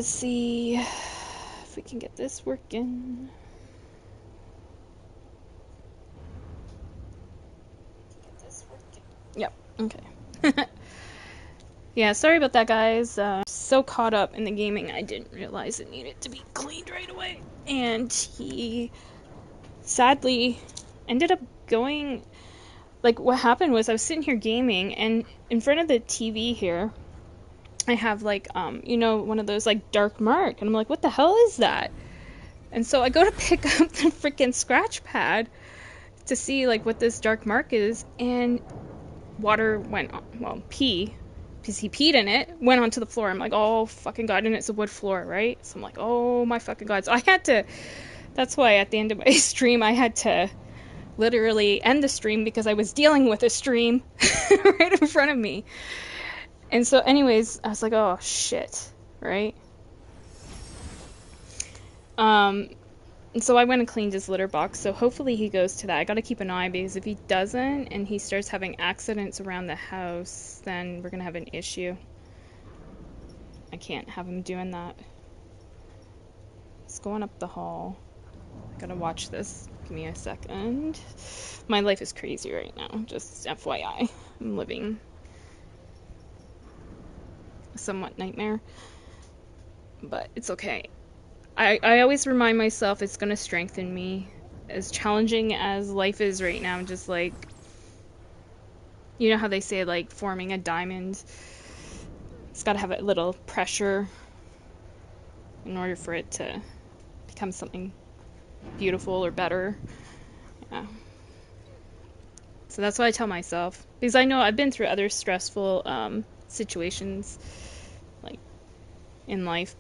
let's see if we can get this working. Yep, okay. Yeah, sorry about that, guys. So caught up in the gaming, I didn't realize it needed to be cleaned right away. And he sadly ended up going. Like, what happened was I was sitting here gaming, and in front of the TV here, I have, like, one of those, like, dark mark. And I'm like, what the hell is that? And so I go to pick up the freaking scratch pad to see, like, what this dark mark is, and water went on, well, pee, because he peed in it, went onto the floor. I'm like, oh, fucking God, and it's a wood floor, right? So I'm like, oh, my fucking God. So I had to, that's why at the end of my stream, I had to literally end the stream because I was dealing with a stream right in front of me. And so anyways, I was like, oh, shit, right? And so I went and cleaned his litter box, so hopefully he goes to that. I gotta keep an eye, because if he doesn't and he starts having accidents around the house, then we're gonna have an issue. I can't have him doing that. He's going up the hall. I gotta watch this. Give me a second. My life is crazy right now, just FYI. I'm living a somewhat nightmare, but it's okay. I always remind myself it's gonna strengthen me. As challenging as life is right now, just like, you know how they say, like, forming a diamond, it's gotta have a little pressure in order for it to become something beautiful or better. Yeah. So that's what I tell myself, because I know I've been through other stressful situations, like, in life,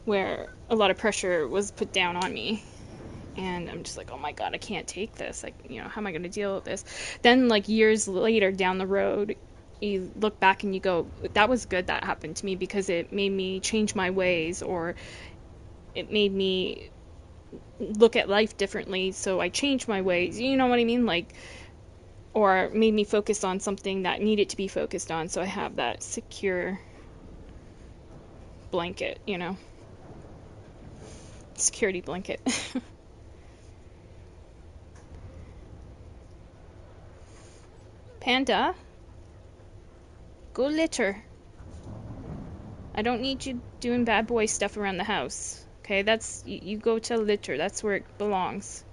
where a lot of pressure was put down on me, and I'm just like, oh my God, I can't take this. Like, how am I going to deal with this? Then, like, years later down the road, you look back and you go, that was good that happened to me, because it made me change my ways, or it made me look at life differently, so I changed my ways. You know what I mean? Like, or made me focus on something that needed to be focused on, so I have that secure blanket, security blanket. Panda, go litter. I don't need you doing bad boy stuff around the house. Okay, you go to litter. That's where it belongs.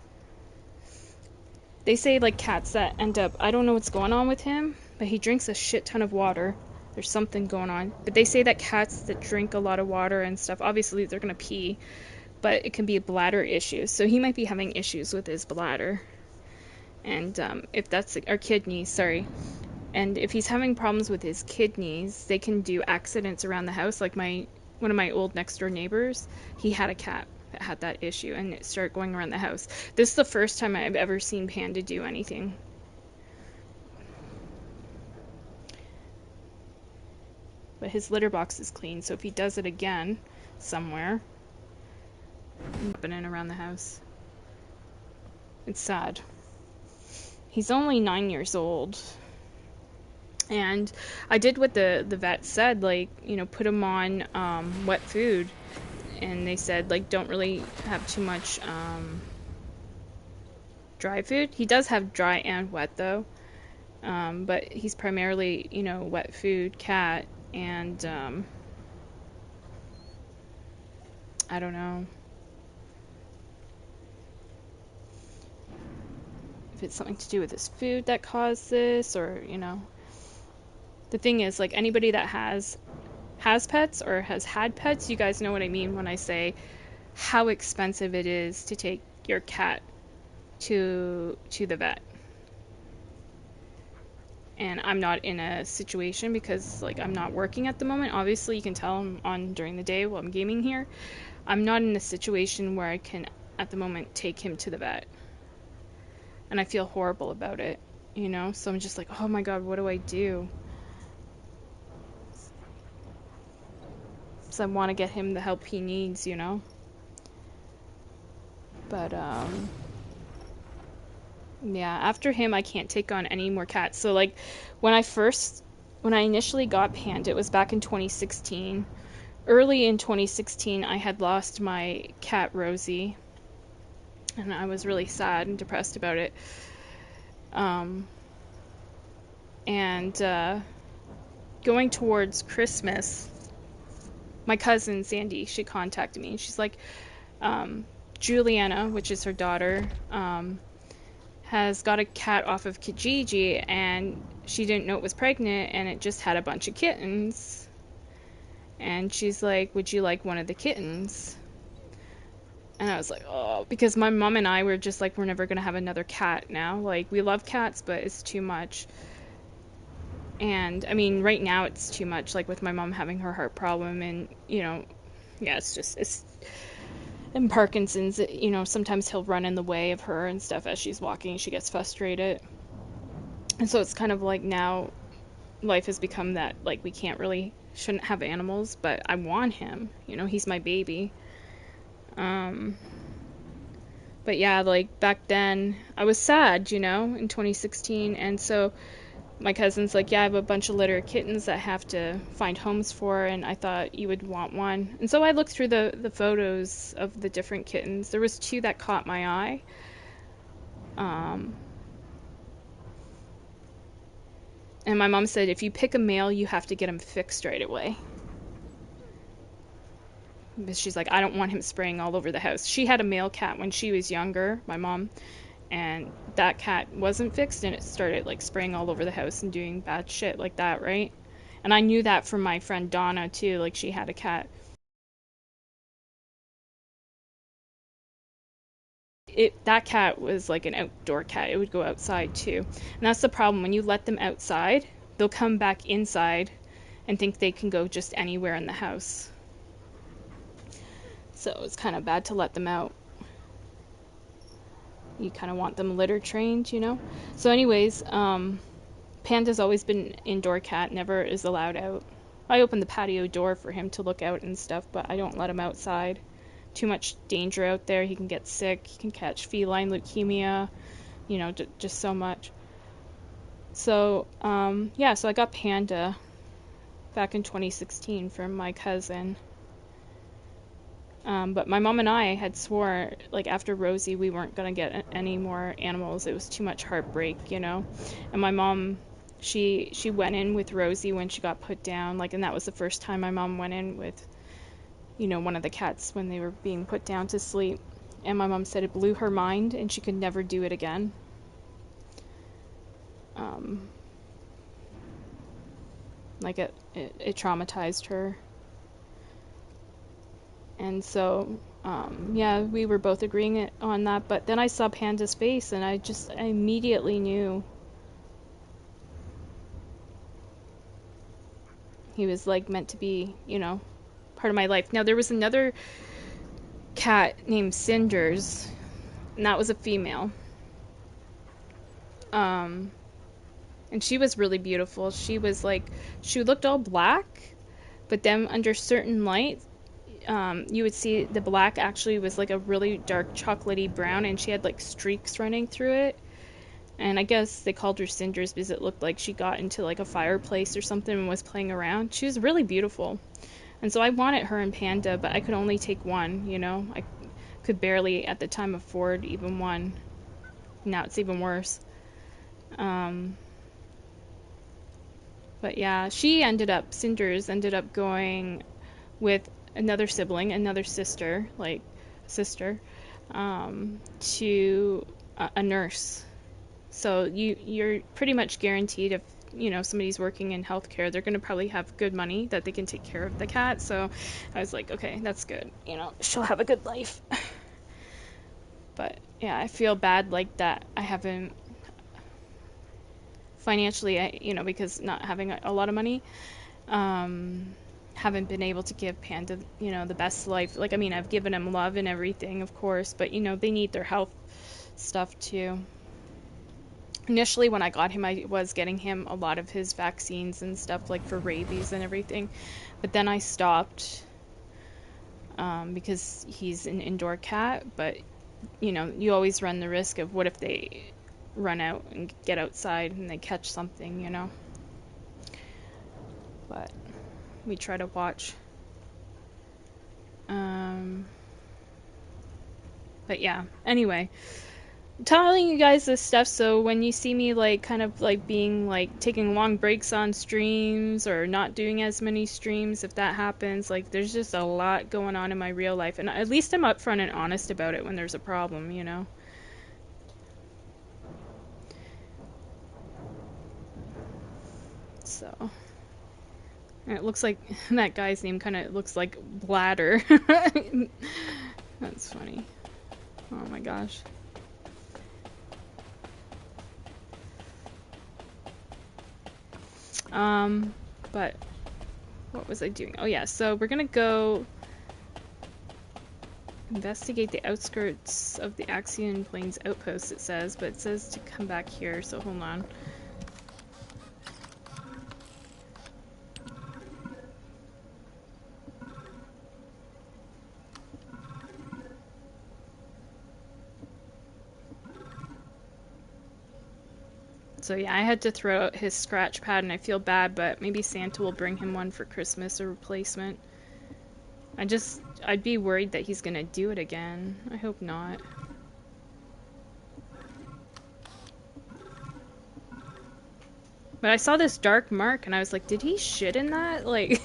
They say, like, cats that end up, I don't know what's going on with him, but he drinks a shit ton of water. There's something going on. But they say that cats that drink a lot of water and stuff, obviously they're gonna pee, but it can be a bladder issue. So he might be having issues with his bladder. And if that's, or kidneys, sorry. And if he's having problems with his kidneys, they can do accidents around the house. Like, one of my old next door neighbors, he had a cat that had that issue, and it started going around the house. This is the first time I've ever seen Panda do anything. But his litter box is clean, so if he does it again somewhere, happening around the house, it's sad. He's only 9 years old. And I did what the vet said, like, put him on wet food. And they said, like, don't really have too much dry food. He does have dry and wet, though. But he's primarily, wet food cat. And I don't know if it's something to do with his food that caused this, or, The thing is, like, anybody that has pets or has had pets, you guys know what I mean when I say how expensive it is to take your cat to the vet. And I'm not in a situation, because, like, I'm not working at the moment. Obviously, you can tell I'm on during the day while I'm gaming here. I'm not in a situation where I can, at the moment, take him to the vet. And I feel horrible about it, So I'm just like, oh my God, what do I do? So I want to get him the help he needs, But, yeah, after him, I can't take on any more cats. So, like, when I initially got Panda, it was back in 2016, early in 2016, I had lost my cat Rosie, and I was really sad and depressed about it. Um, and going towards Christmas, my cousin Sandy, she contacted me, and she's like, um, Juliana, which is her daughter, has got a cat off of Kijiji, and she didn't know it was pregnant, and it just had a bunch of kittens. And she's like, would you like one of the kittens? And I was like, oh, because my mom and I were just like, we're never gonna have another cat now. Like, we love cats, but it's too much. And I mean, right now it's too much, like with my mom having her heart problem, and yeah, it's and Parkinson's, sometimes he'll run in the way of her and stuff as she's walking. She gets frustrated. And so it's kind of like now life has become that, like, we can't really, shouldn't have animals, but I want him. He's my baby. Um, but yeah, like back then, I was sad, in 2016. And so my cousin's like, yeah, I have a bunch of litter of kittens that I have to find homes for, and I thought you would want one. And so I looked through the photos of the different kittens. There was two that caught my eye. Um, and my mom said, if you pick a male, you have to get him fixed right away. Because she's like, I don't want him spraying all over the house. She had a male cat when she was younger, my mom, and that cat wasn't fixed, and it started like spraying all over the house and doing bad shit like that, right? And I knew that from my friend Donna too. Like, she had a cat. That cat was like an outdoor cat. It would go outside too. And that's the problem. When you let them outside, they'll come back inside and think they can go just anywhere in the house. So it's kind of bad to let them out. You kind of want them litter trained. So anyways, Panda's always been an indoor cat, never is allowed out. I open the patio door for him to look out and stuff, but I don't let him outside. Too much danger out there. He can get sick. He can catch feline leukemia. Just so much. So, yeah, so I got Panda back in 2016 from my cousin. But my mom and I had swore, like, after Rosie, we weren't gonna get any more animals. It was too much heartbreak. And my mom, she went in with Rosie when she got put down, like, and that was the first time my mom went in with, one of the cats when they were being put down to sleep. And my mom said it blew her mind, and she could never do it again. Um, like it traumatized her. And so, yeah, we were both agreeing on that. But then I saw Panda's face, and I immediately knew he was like meant to be, part of my life. Now there was another cat named Cinders, and that was a female. Um, and she was really beautiful. She looked all black, but then under certain light, you would see the black actually was like a really dark chocolatey brown, and she had like streaks running through it. And I guess they called her Cinders because it looked like she got into like a fireplace or something and was playing around. She was really beautiful. And so I wanted her and Panda, but I could only take one. I could barely at the time afford even one. Now it's even worse. Um, but yeah, Cinders ended up going with another sibling, another sister, like sister, to a nurse. So you're pretty much guaranteed, if somebody's working in healthcare, they're going to probably have good money that they can take care of the cat. So I was like, okay, that's good. She'll have a good life. But yeah, I feel bad like that. I haven't financially, because not having a lot of money, um, haven't been able to give Panda, the best life. Like, I mean, I've given him love and everything, of course, but they need their health stuff too. Initially, when I got him, I was getting him a lot of his vaccines and stuff, like for rabies and everything. But then I stopped, because he's an indoor cat. But, you always run the risk of what if they run out and get outside and they catch something. But we try to watch. But yeah, anyway, telling you guys this stuff so when you see me like kind of like being like taking long breaks on streams or not doing as many streams, if that happens, like there's just a lot going on in my real life, and at least I'm upfront and honest about it when there's a problem, you know. So and it looks like that guy's name kind of looks like Bladder. That's funny. Oh my gosh. But what was I doing? Oh yeah, so we're gonna go investigate the outskirts of the Axion Plains outpost, it says, but it says to come back here, so hold on. So yeah, I had to throw out his scratch pad and I feel bad, but maybe Santa will bring him one for Christmas, a replacement. I'd be worried that he's gonna do it again. I hope not. But I saw this dark mark and I was like, did he shit in that? Like,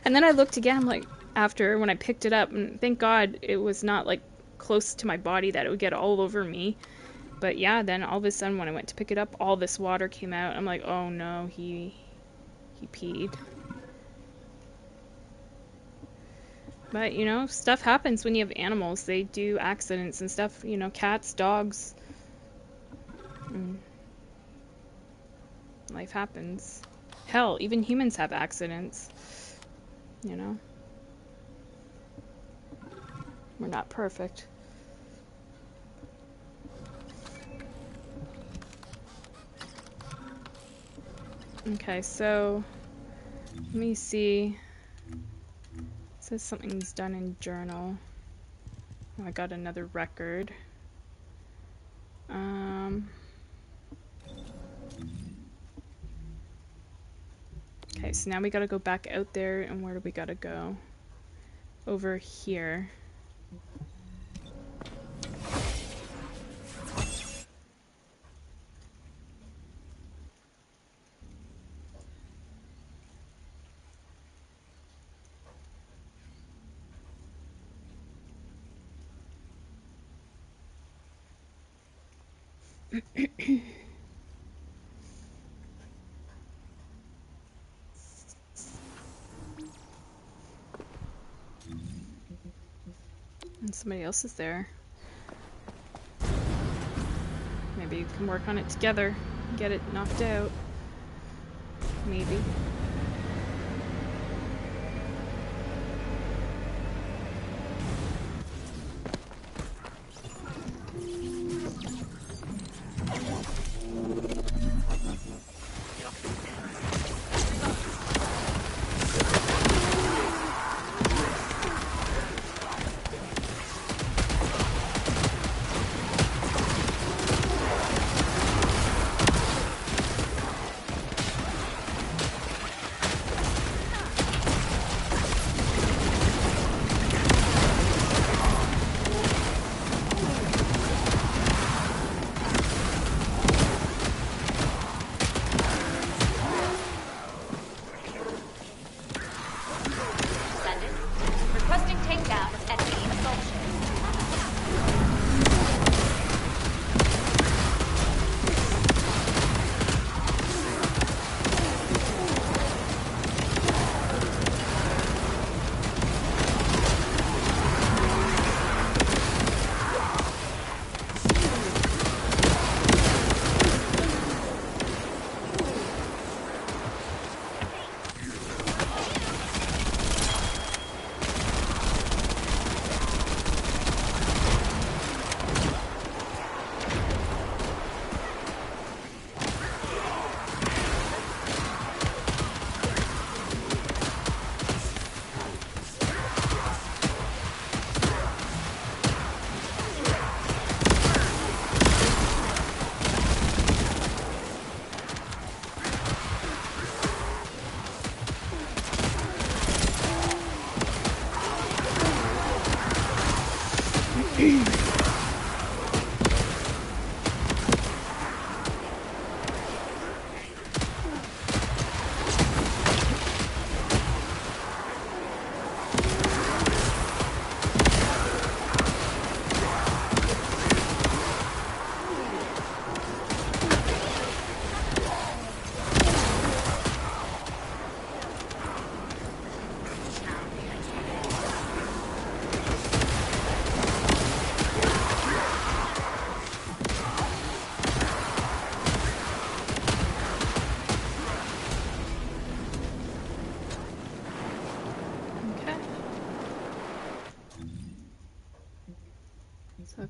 and then I looked again, I'm like, after when I picked it up, and thank God it was not like close to my body that it would get all over me. But yeah, then all of a sudden when I went to pick it up, all this water came out. I'm like, oh no, he peed. But, you know, stuff happens when you have animals. They do accidents and stuff, you know, cats, dogs. Life happens. Hell, even humans have accidents. You know? We're not perfect. Okay, so let me see. It says something's done in journal. Oh, I got another record. Okay, so now we gotta go back out there, and where do we gotta go? Over here. And somebody else is there. Maybe you can work on it together. Get it knocked out. Maybe.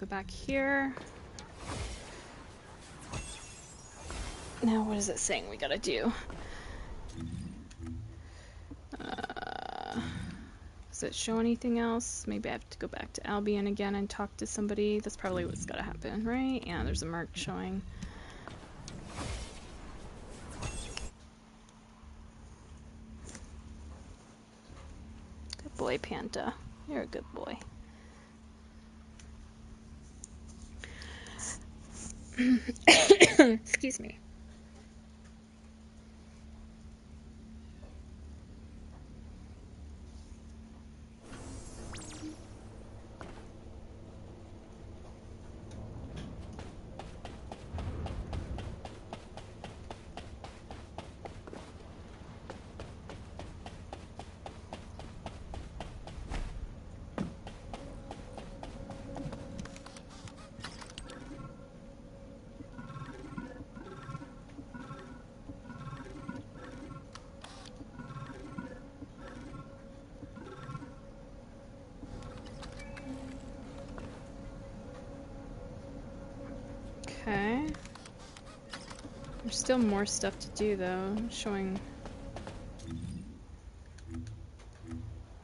Go back here. Now what is it saying we gotta do? Does it show anything else? Maybe I have to go back to Albion again and talk to somebody. That's probably what's gotta happen, right? Yeah, there's a mark showing. Good boy, Panta. You're a good boy. Excuse me. Okay. There's still more stuff to do though, showing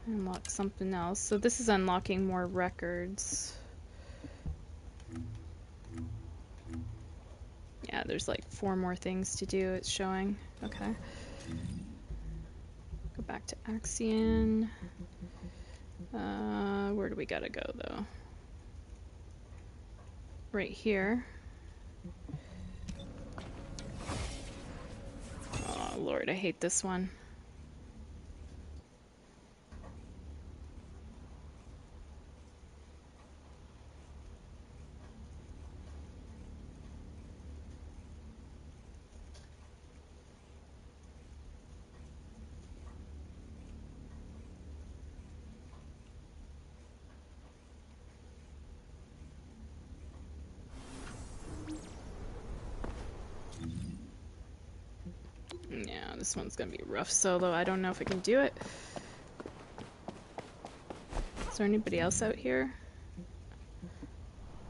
unlock something else. So this is unlocking more records. Yeah, there's like 4 more things to do, it's showing. Okay. Go back to Axion. Where do we gotta go though? Right here. Oh Lord, I hate this one. Yeah, this one's gonna be rough solo. I don't know if I can do it. Is there anybody else out here?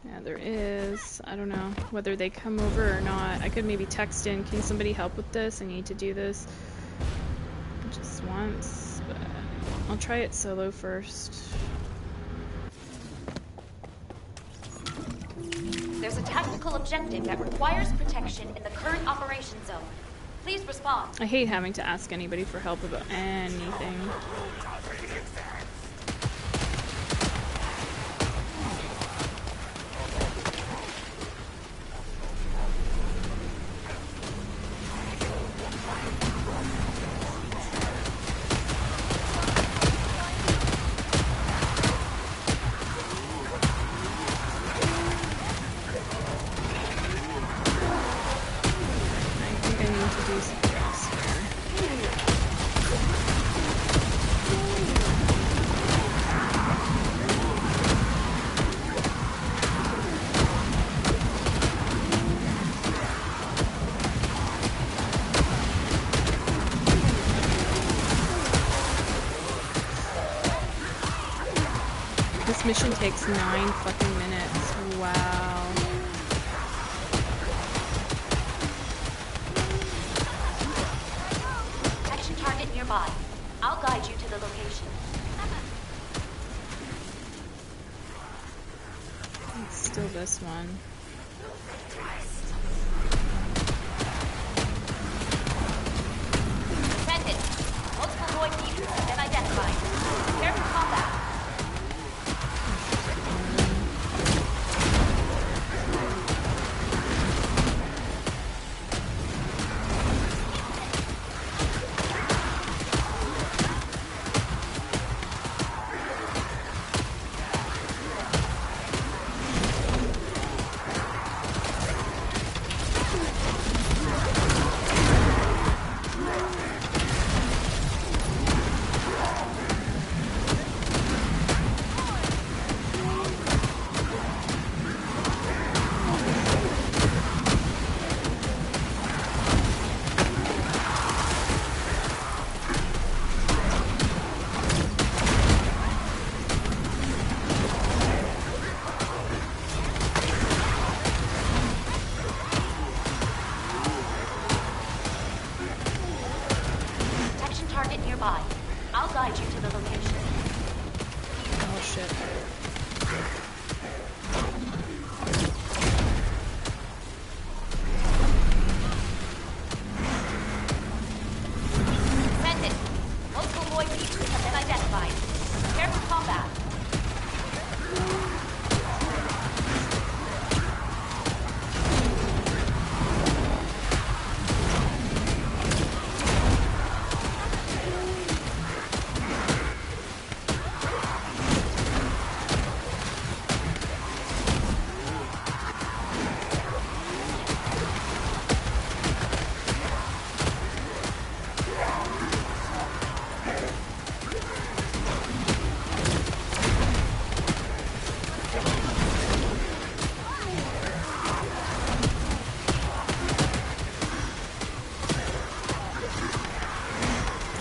Yeah, there is. I don't know whether they come over or not. I could maybe text in, can somebody help with this? I need to do this just once, but I'll try it solo first. There's a tactical objective that requires protection in the current operation zone. Please respond. I hate having to ask anybody for help about anything. This mission takes 9 fucking minutes. Wow. Action target nearby. I'll guide you to the location. It's still this one. Send it. Multiple void mutants have been identified. Prepare for combat.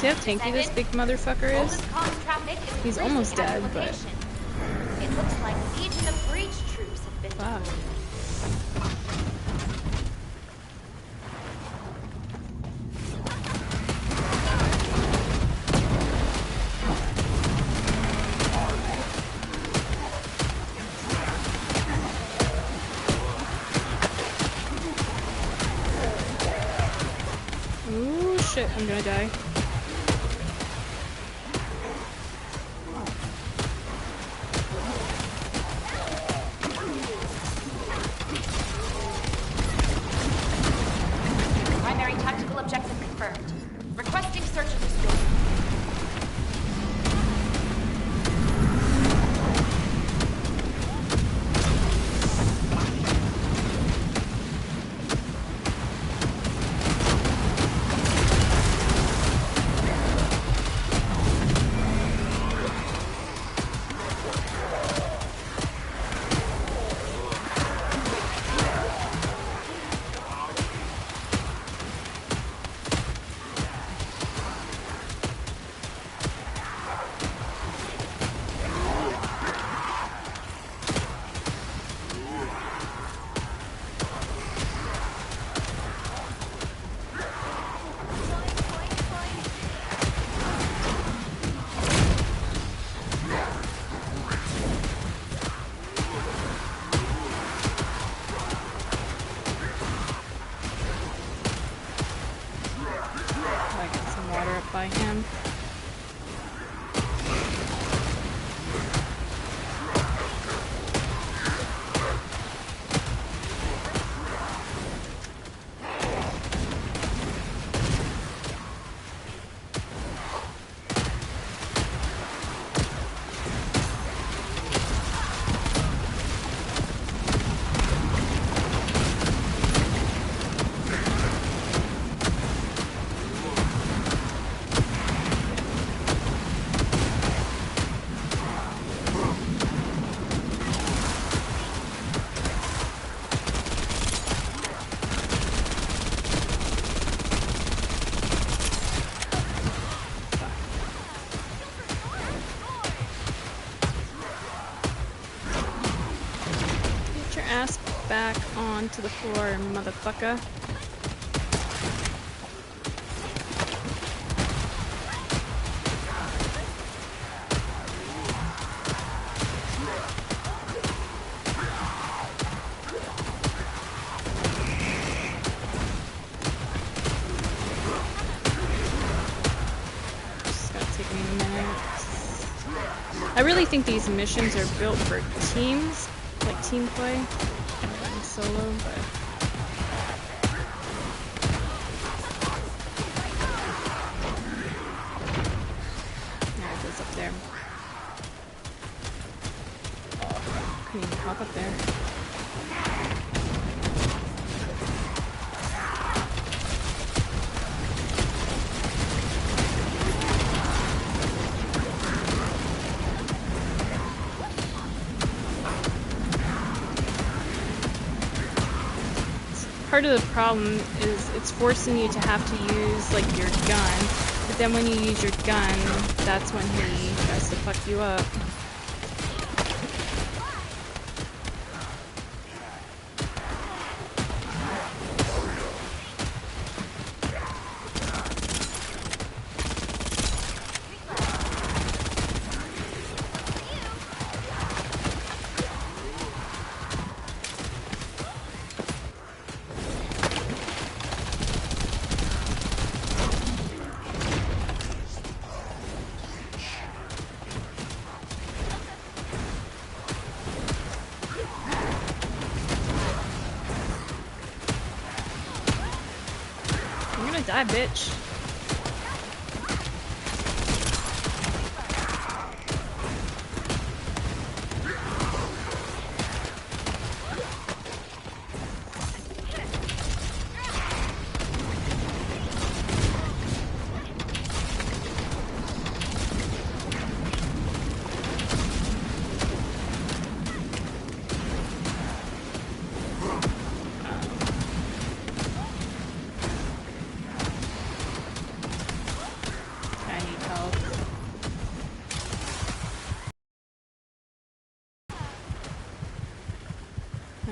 See how tanky this big motherfucker is? He's almost dead, but... It looks like Legion of Breach troops have been fuck. deployed. Ooh, shit, I'm gonna die. Primary tactical objective confirmed. Requesting search and restore. I got some water up by him. Get your ass back onto the floor, motherfucker. Just gonna take me a minute. I really think these missions are built for teams, like team play, and solo, but... There it goes up there. Couldn't even hop up there. Part of the problem is it's forcing you to have to use like your gun, but then when you use your gun, that's when he tries to fuck you up. You're gonna die, bitch.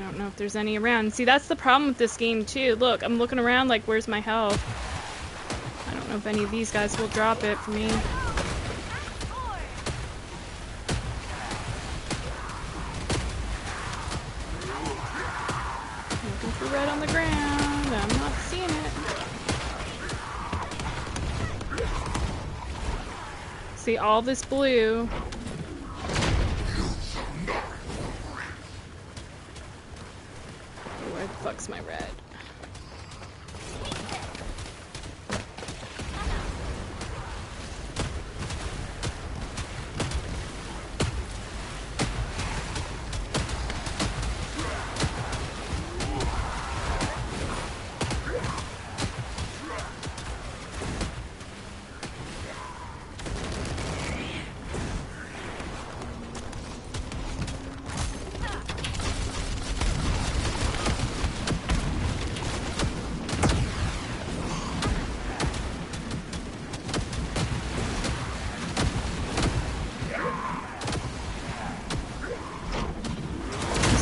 don't know if there's any around. See, that's the problem with this game too. Look, I'm looking around like, where's my health? I don't know if any of these guys will drop it for me. Looking for red on the ground. I'm not seeing it. See all this blue. Where the fuck's my red?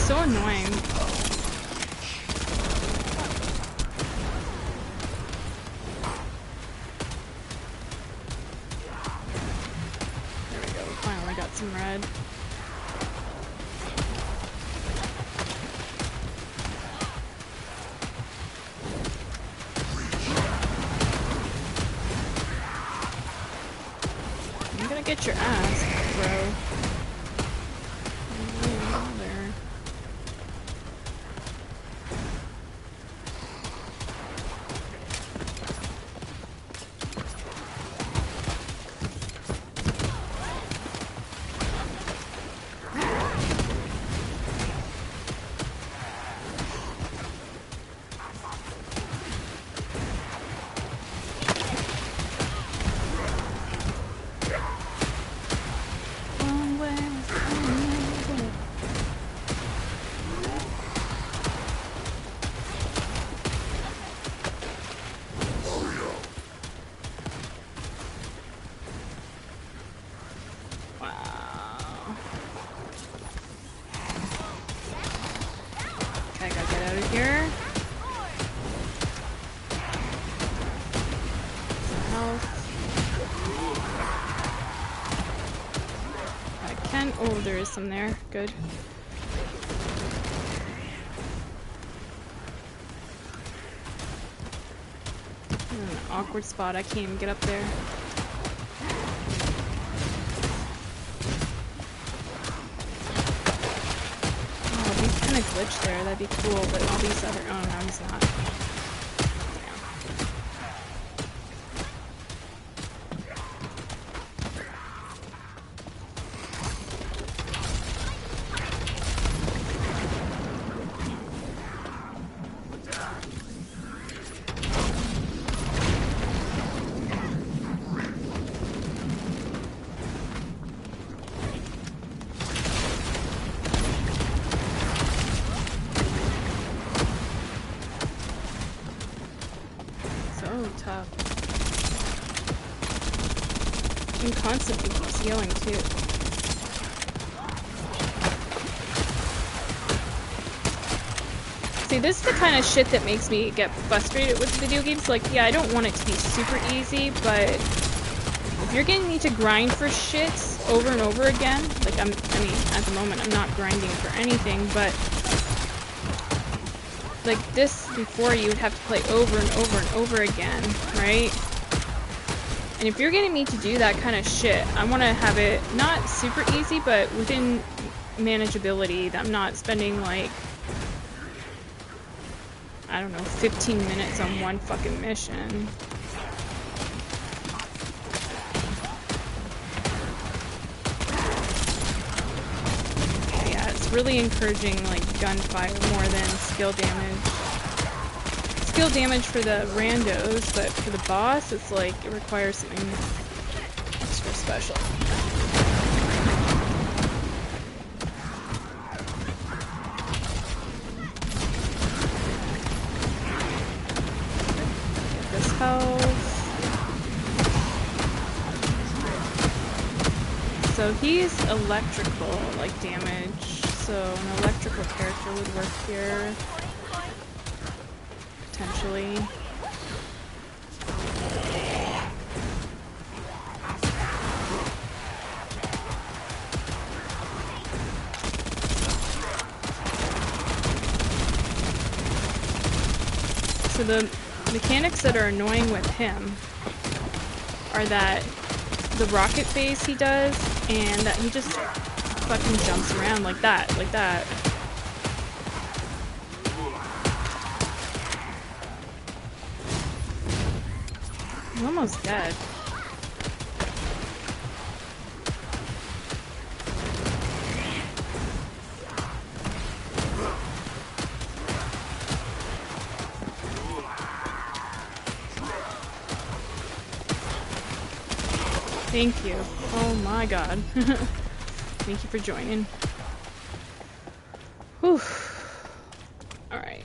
So annoying. There we go, finally got some red. I'm gonna get your ass, bro. Here. Health. I can. Oh, there is some there. Good. I'm in an awkward spot. I can't even get up there. A glitch there, that'd be cool, but all these other— oh no, he's not. Tough. And constantly keeps healing too. See, this is the kind of shit that makes me get frustrated with video games. Like, yeah, I don't want it to be super easy, but if you're getting me to grind for shit over and over again, like I mean, at the moment I'm not grinding for anything, but like this before you would have to play over and over and over again, right? And if you're getting me to do that kind of shit, I want to have it not super easy, but within manageability, that I'm not spending like, I don't know, 15 minutes on one fucking mission. Yeah, it's really encouraging like gunfire more than skill damage. Skill damage for the randos, but for the boss, it's like it requires something extra special. Get this health. So he's electrical, like damage. So an electrical character would work here. Potentially. So the mechanics that are annoying with him are that the rocket phase he does, and that he just fucking jumps around like that, like that. I'm almost dead. Thank you. Oh my god. Thank you for joining. Whew. Alright.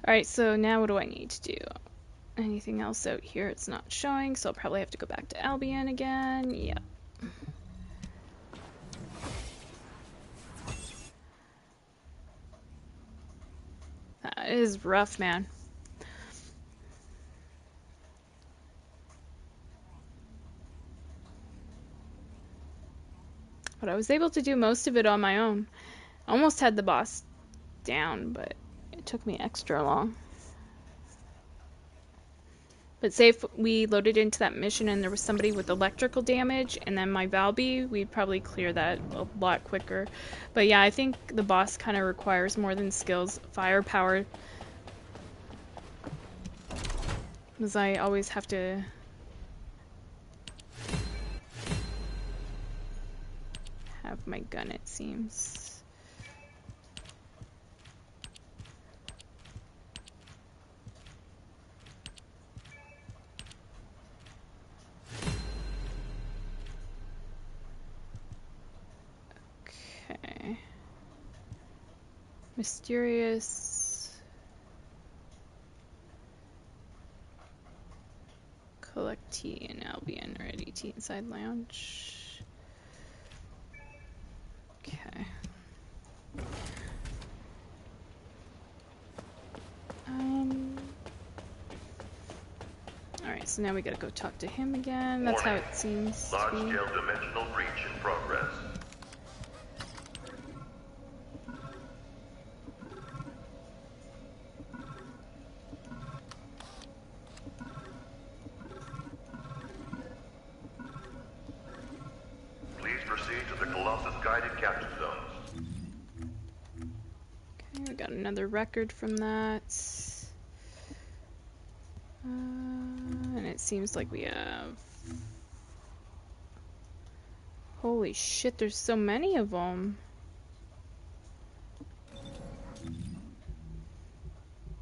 Alright, so now what do I need to do? Anything else out here? It's not showing, so I'll probably have to go back to Albion again. Yep. That is rough, man. But I was able to do most of it on my own. Almost had the boss down, but it took me extra long. But say if we loaded into that mission and there was somebody with electrical damage and then my Valby, we'd probably clear that a lot quicker. But yeah, I think the boss kind of requires more than skills, firepower. Because I always have to have my gun, it seems. Okay. Mysterious. Collect tea in Albion. Ready tea inside lounge. Okay. Alright, so now we gotta go talk to him again. That's how it seems to be. Large-scale dimensional breach in progress. Please proceed to the Colossus guided capture zones. Okay, we got another record from that. And it seems like we have... Holy shit, there's so many of them.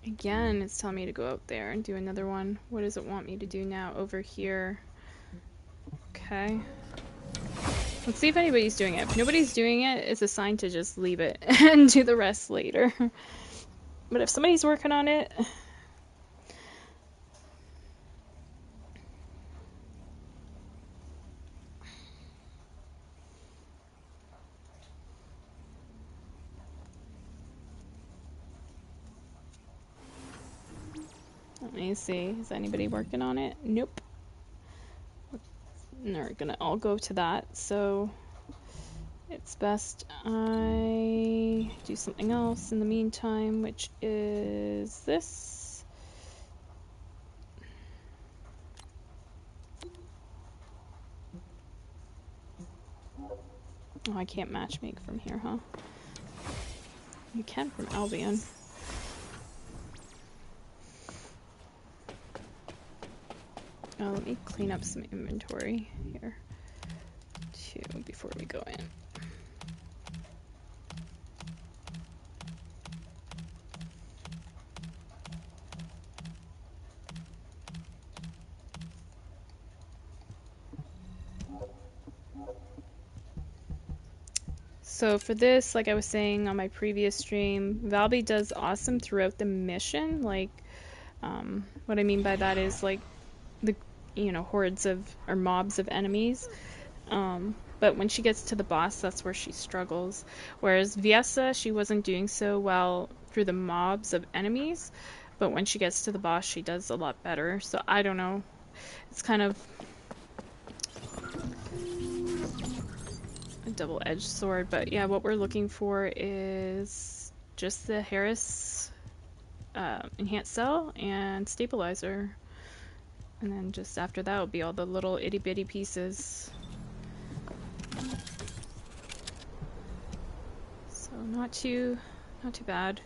Again, it's telling me to go out there and do another one. What does it want me to do now? Over here. Okay. Let's see if anybody's doing it. If nobody's doing it, it's a sign to just leave it and do the rest later. But if somebody's working on it... Let me see. Is anybody working on it? Nope. And they're gonna all go to that, so it's best I do something else in the meantime, which is this. Oh, I can't matchmake from here, huh? You can from Albion. Oh, let me clean up some inventory here, too, before we go in. So for this, like I was saying on my previous stream, Valby does awesome throughout the mission. Like, what I mean by that is, like, you know, hordes of or mobs of enemies. But when she gets to the boss, that's where she struggles. Whereas Viessa, she wasn't doing so well through the mobs of enemies, but when she gets to the boss, she does a lot better. So I don't know. It's kind of a double-edged sword, but yeah, what we're looking for is just the Harris enhanced cell and stabilizer, and then just after that will be all the little itty-bitty pieces. So not too bad.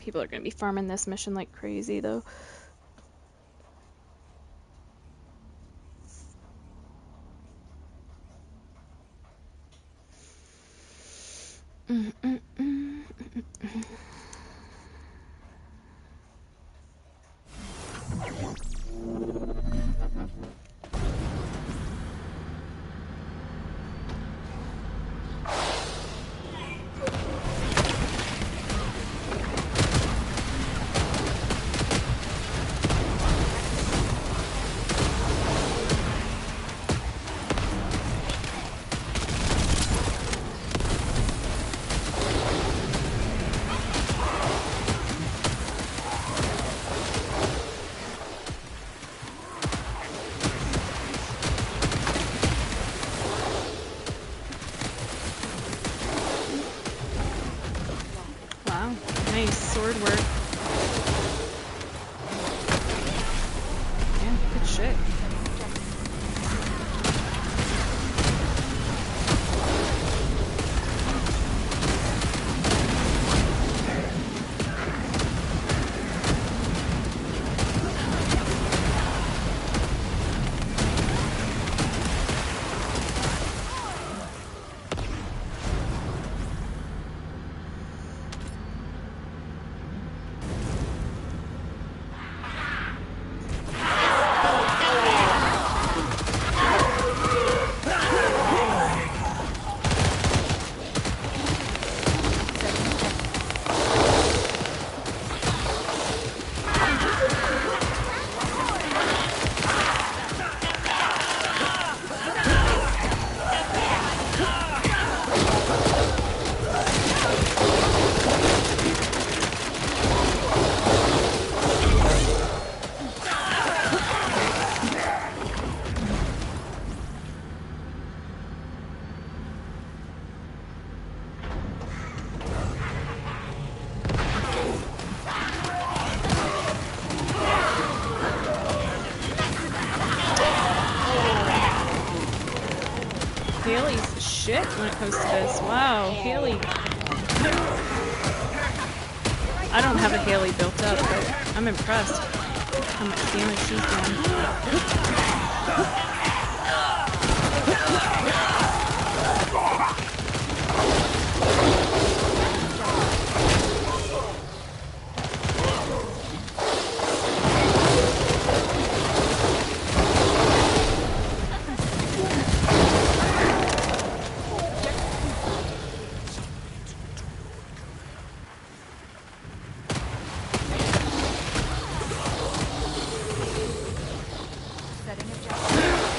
People are going to be farming this mission like crazy, though. Wow, nice sword work. Yeah, good shit. Haley's the shit when it comes to this. Wow, Haley. I don't have a Haley built up, but I'm impressed how much damage she's doing. Setting objective.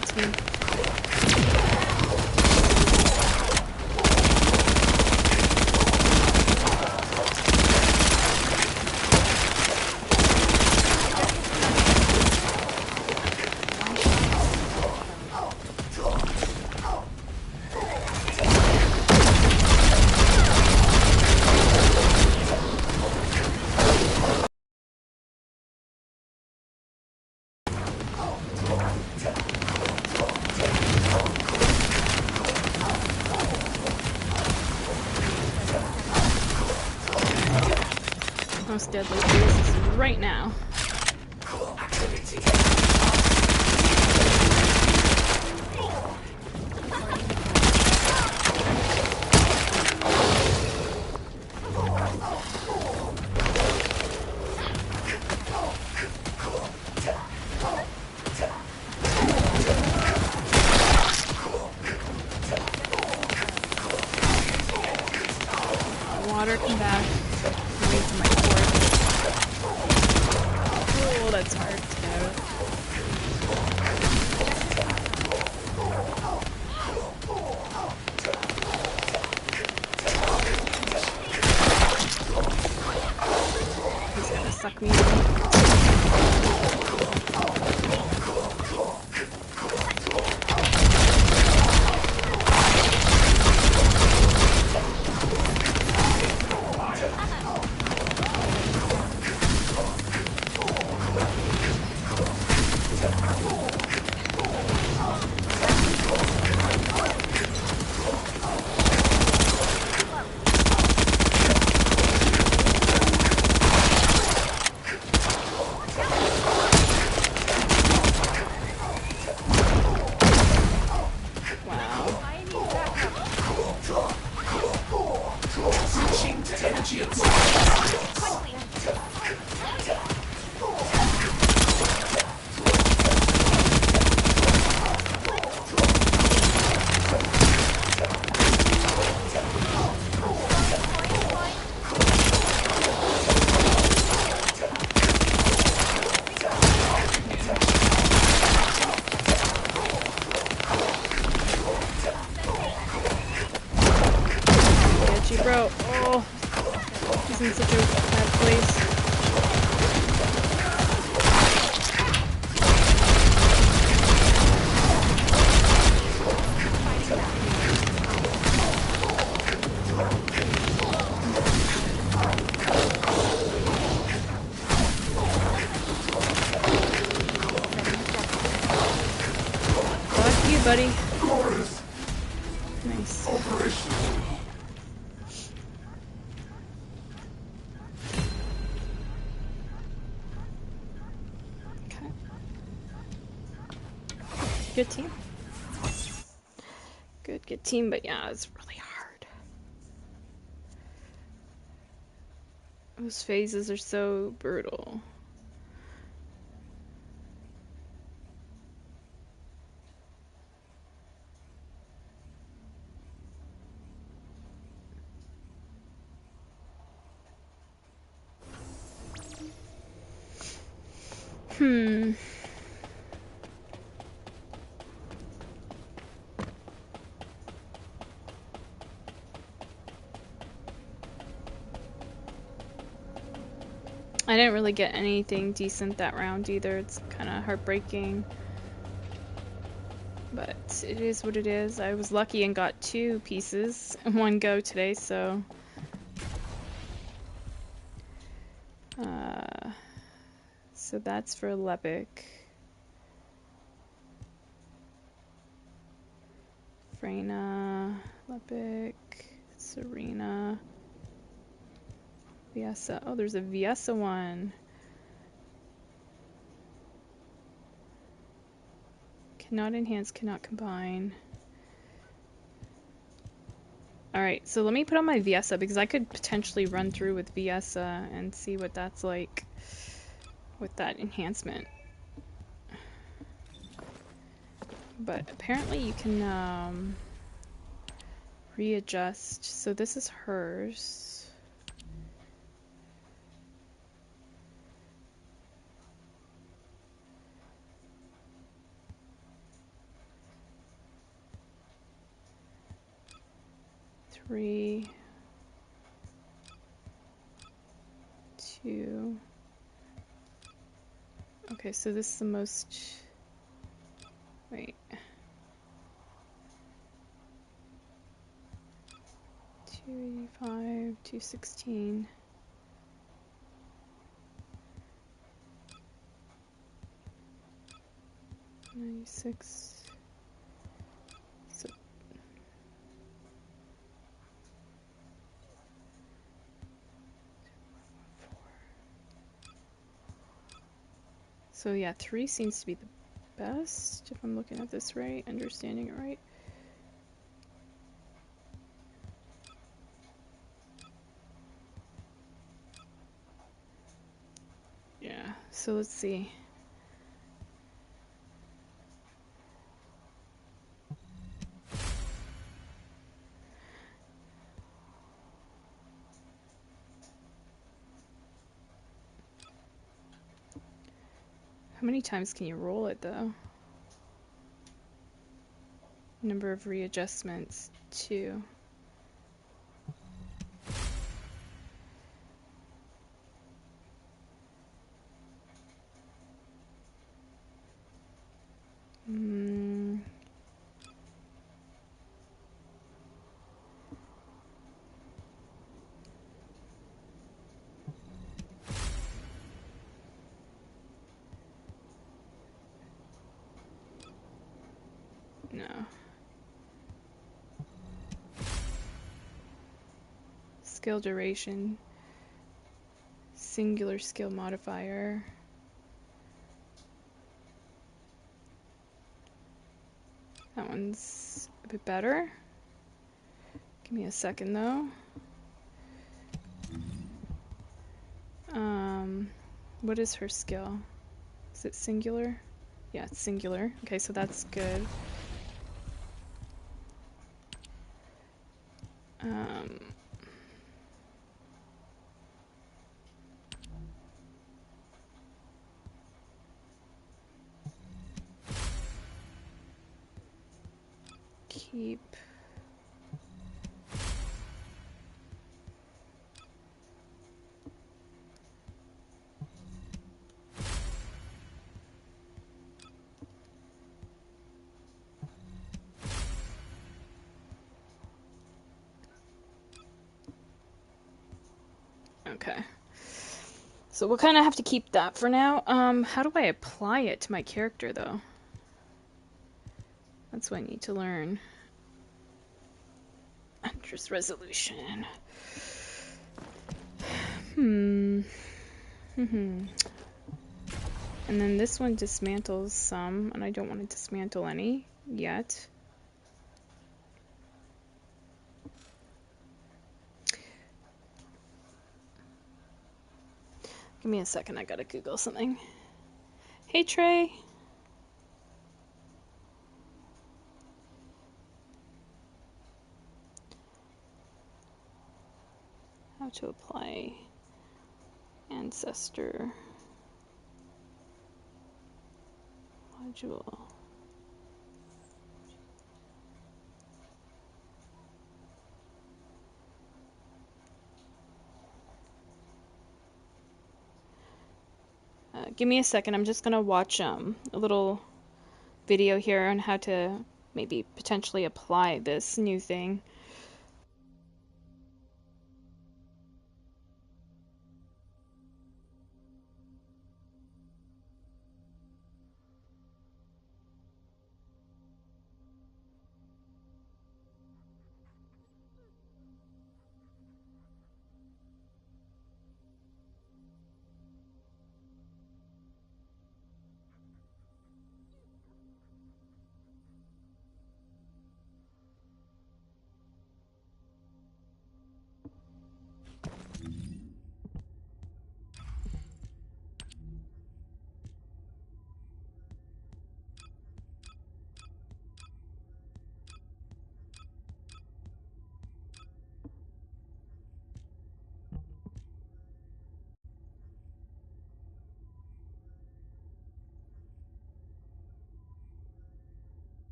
good team. Most deadly is right now. Water, come back. Wait for my cord. Oh, that's hard to get out of. He's gonna suck me in. Bro, oh, he's in such a bad place. Fuck you, buddy. Nice. Good team. Good team, but yeah, it's really hard. Those phases are so brutal. I didn't really get anything decent that round either. It's kind of heartbreaking. But it is what it is. I was lucky and got 2 pieces in one go today, so... So that's for Lepic. Freyna, Lepic, Serena, Viessa. Oh, there's a Viessa one. Cannot enhance, cannot combine. Alright, so let me put on my Viessa because I could potentially run through with Viessa and see what that's like with that enhancement. But apparently you can readjust. So this is hers. 3, 2. Okay, so this is the most. Wait. 285, 216. 96. So, so yeah, 3 seems to be the best, if I'm looking at this right, understanding it right. Yeah, so let's see. How many times can you roll it though? Number of readjustments, 2. Mm, no. Skill duration, singular skill modifier. That one's a bit better. Give me a second though. What is her skill? Is it singular? Yeah, it's singular. Okay, so that's good. Keep. Okay. So we'll kind of have to keep that for now. How do I apply it to my character though? That's what I need to learn. Interest resolution. And then this one dismantles some, and I don't want to dismantle any yet. Give me a second, I gotta Google something. Hey Trey! How to apply ancestor module. Give me a second, I'm just gonna watch a little video here on how to maybe potentially apply this new thing.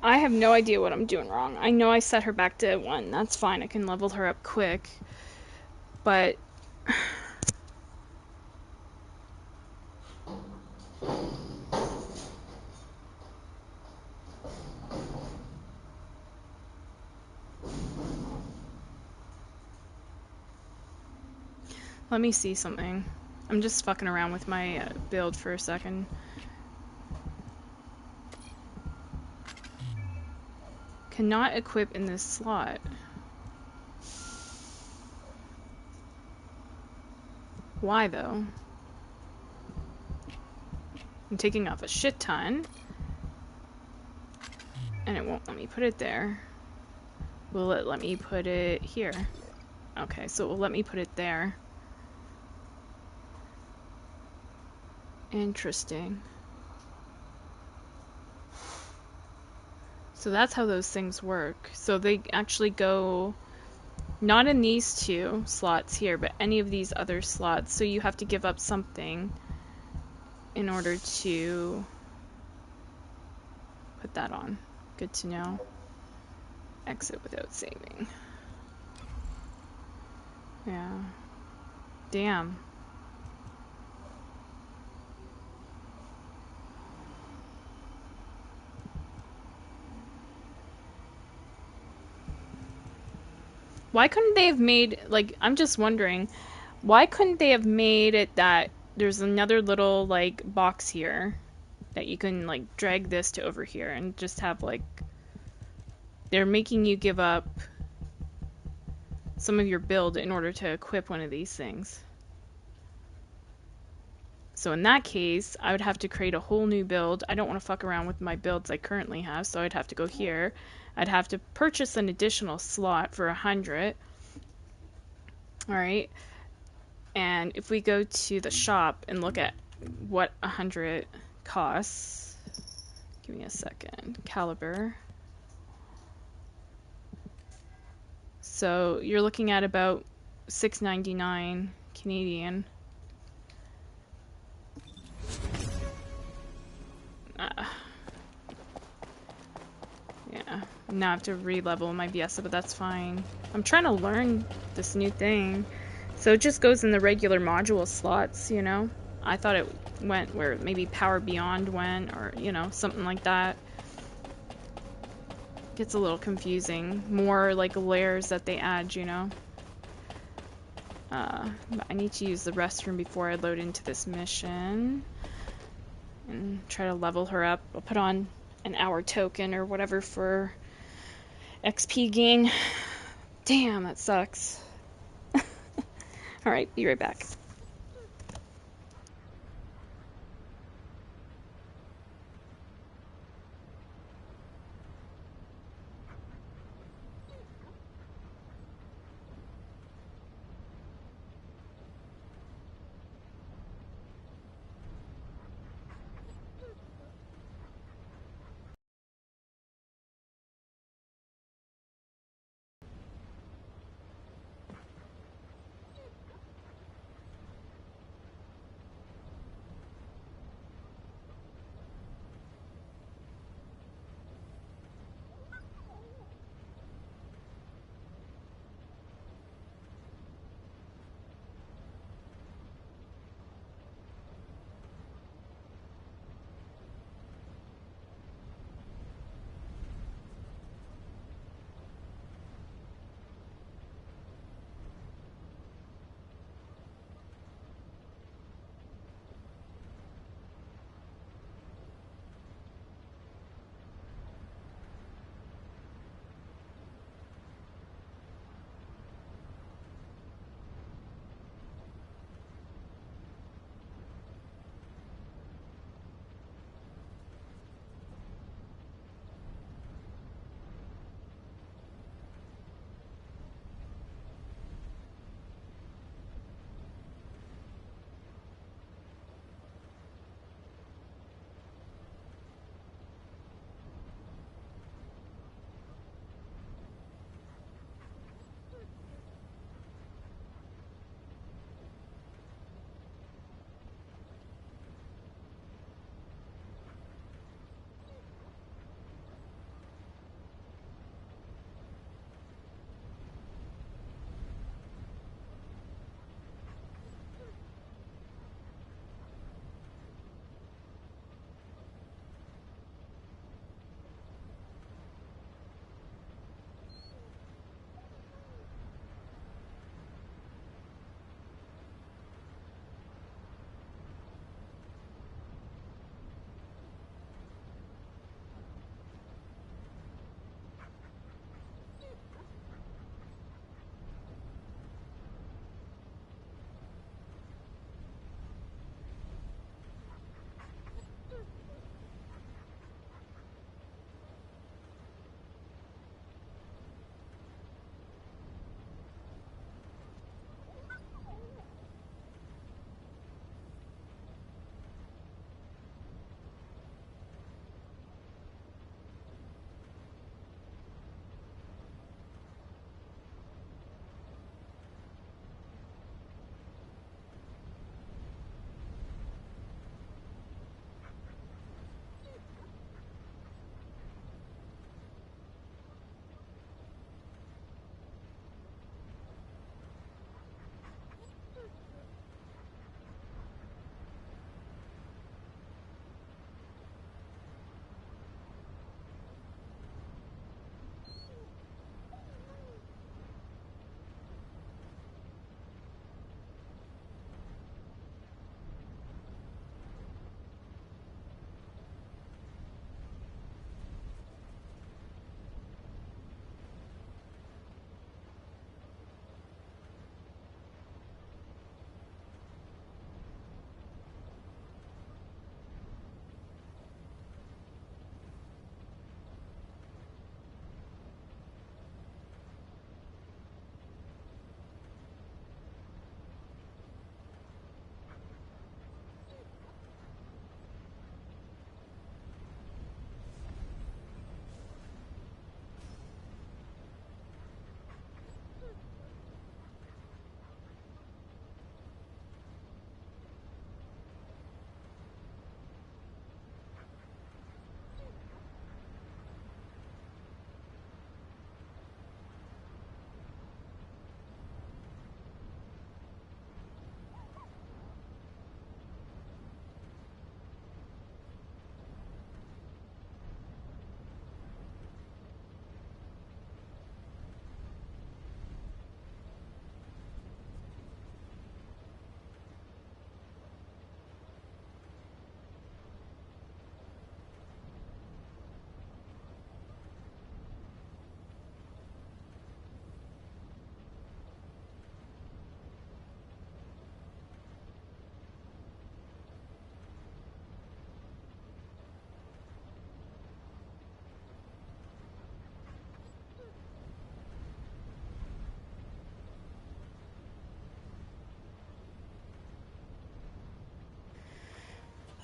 I have no idea what I'm doing wrong. I know I set her back to 1. That's fine. I can level her up quick. But let me see something. I'm just fucking around with my build for a second. Cannot equip in this slot. Why though? I'm taking off a shit ton. And it won't let me put it there. Will it let me put it here? Okay, so it will let me put it there. Interesting. So that's how those things work. So they actually go not in these 2 slots here, but any of these other slots. So you have to give up something in order to put that on. Good to know. Exit without saving. Yeah. Damn. Why couldn't they have made, like, I'm just wondering, why couldn't they have made it that there's another little, like, box here that you can, like, drag this to over here and just have, like, they're making you give up some of your build in order to equip one of these things. So in that case, I would have to create a whole new build. I don't want to fuck around with my builds I currently have, so I'd have to go here. I'd have to purchase an additional slot for 100. Alright. And if we go to the shop and look at what 100 costs, give me a second. Caliber. So you're looking at about $6.99 Canadian. Yeah, now I have to re-level my Biesa, but that's fine. I'm trying to learn this new thing. So it just goes in the regular module slots, you know? I thought it went where maybe Power Beyond went, or, you know, something like that. Gets a little confusing. More like layers that they add, you know? But I need to use the restroom before I load into this mission. And try to level her up. I'll put on an hour token or whatever for XP gain. Damn, that sucks. Alright, be right back.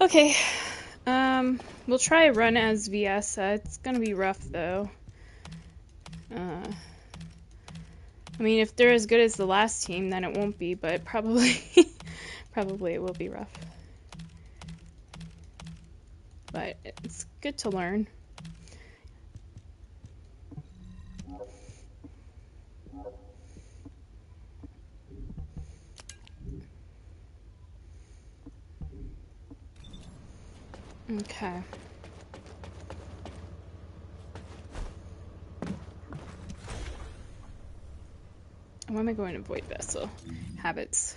Okay, we'll try a run as VS. It's gonna be rough though. I mean, if they're as good as the last team, then it won't be, but probably, probably it will be rough. But it's good to learn. Okay. Why am I going to Void Vessel? Habits.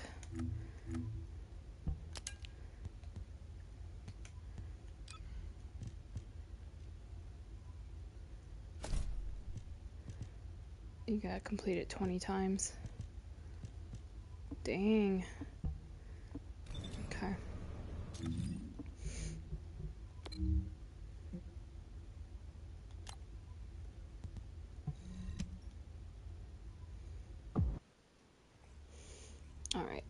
You gotta complete it 20 times. Dang. Okay. Alright.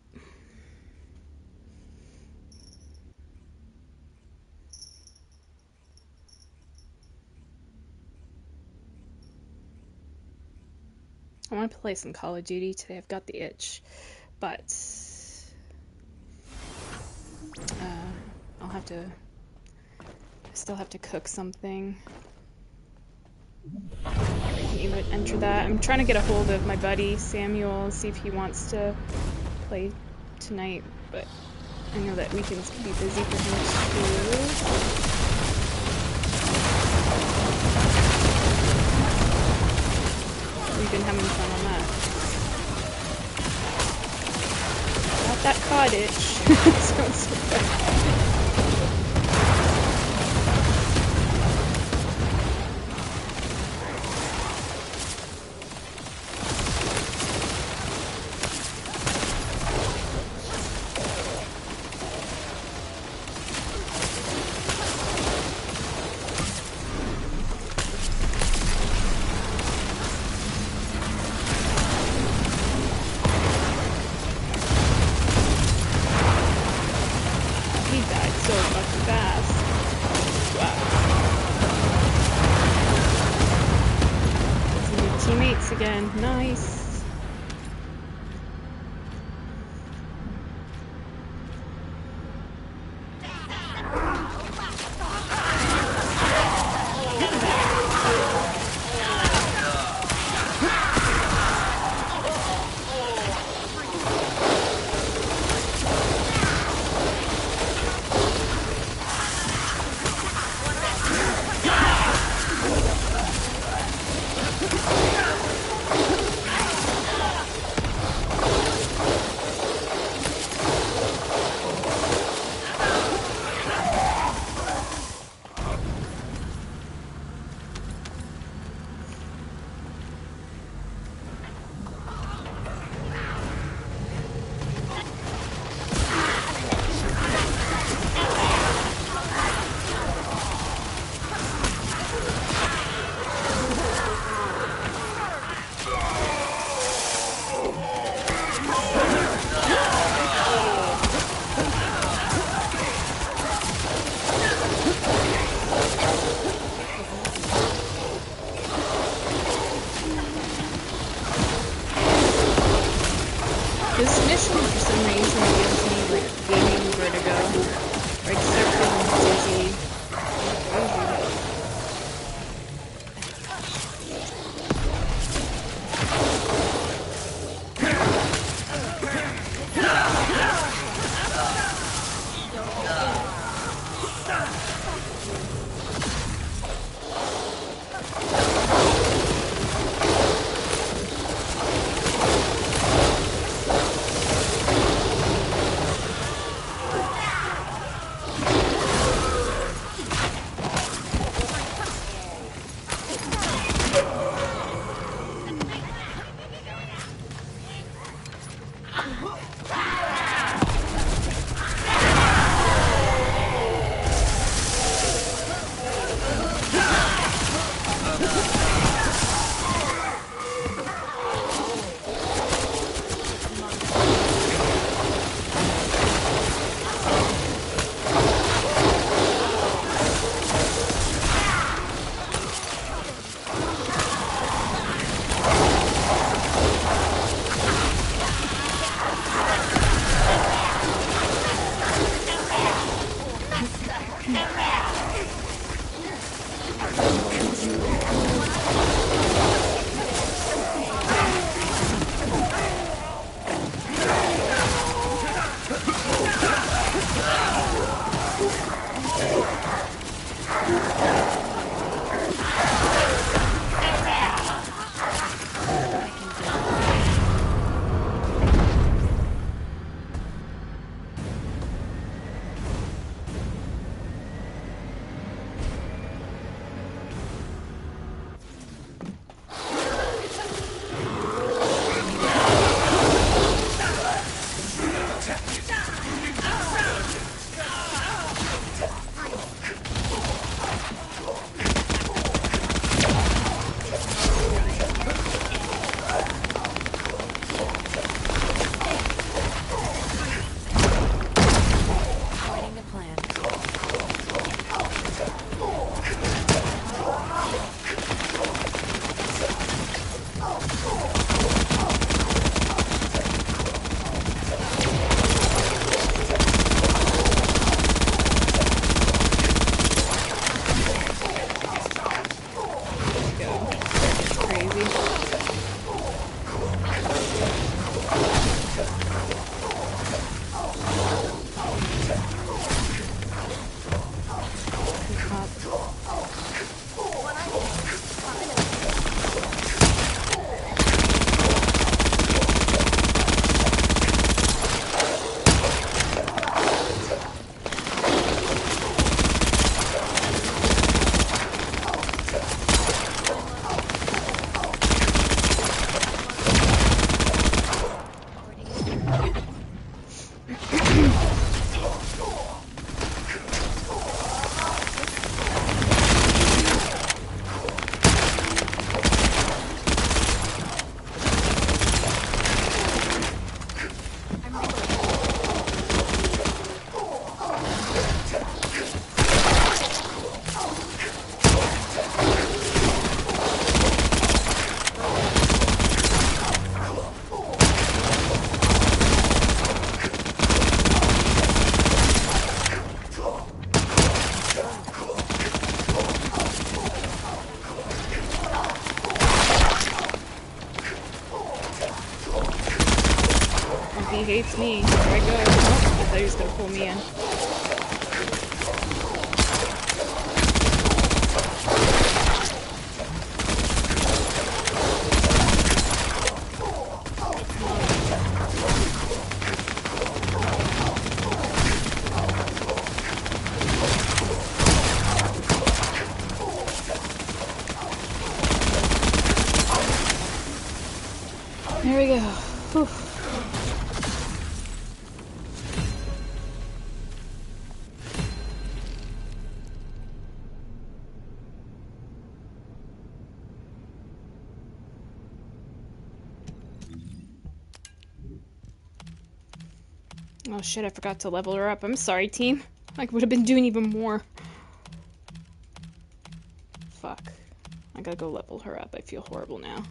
I want to play some Call of Duty today. I've got the itch, but I'll have to. I still have to cook something. I can't even enter that. I'm trying to get a hold of my buddy Samuel, see if he wants to play tonight, but I know that weekends can be busy for him too. We've been having fun on that. Not that cottage. Sounds so bad. Again, nice. This mission for some reason gives me like gaming vertigo. Or I start feeling dizzy. he hates me. Here I go. Oh, I thought he was gonna pull me in. There we go. Whew. Oh shit, I forgot to level her up. I'm sorry, team. I would have been doing even more. Fuck. I gotta go level her up. I feel horrible now.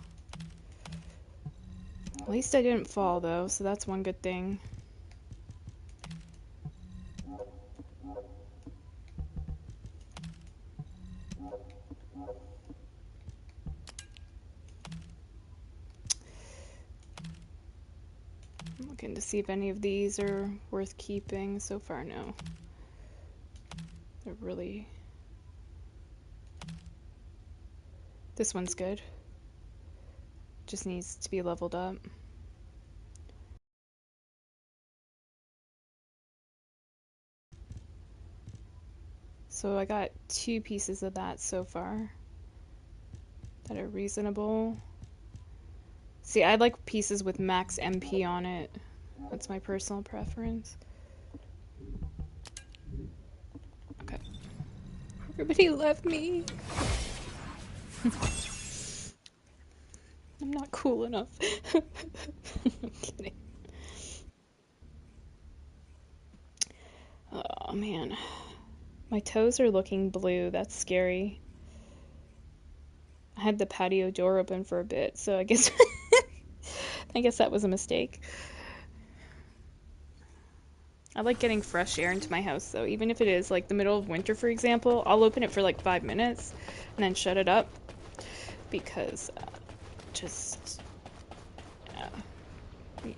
At least I didn't fall, though, so that's one good thing. I'm looking to see if any of these are worth keeping. So far, no. They're really... This one's good. Just needs to be leveled up. So I got 2 pieces of that so far that are reasonable. See, I like pieces with max MP on it. That's my personal preference. Okay. Everybody left me. I'm not cool enough. I'm kidding. Oh man. My toes are looking blue. That's scary. I had the patio door open for a bit, so I guess I guess that was a mistake. I like getting fresh air into my house though, even if it is like the middle of winter, for example. I'll open it for like 5 minutes and then shut it up because just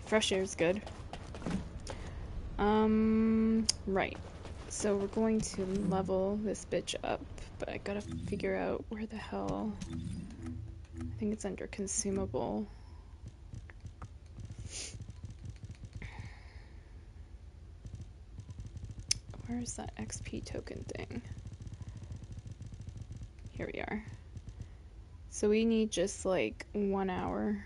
fresh air is good. Right. So we're going to level this bitch up, but I gotta figure out where the hell. I think it's under consumable. Where's that XP token thing? Here we are. So we need just like 1 hour.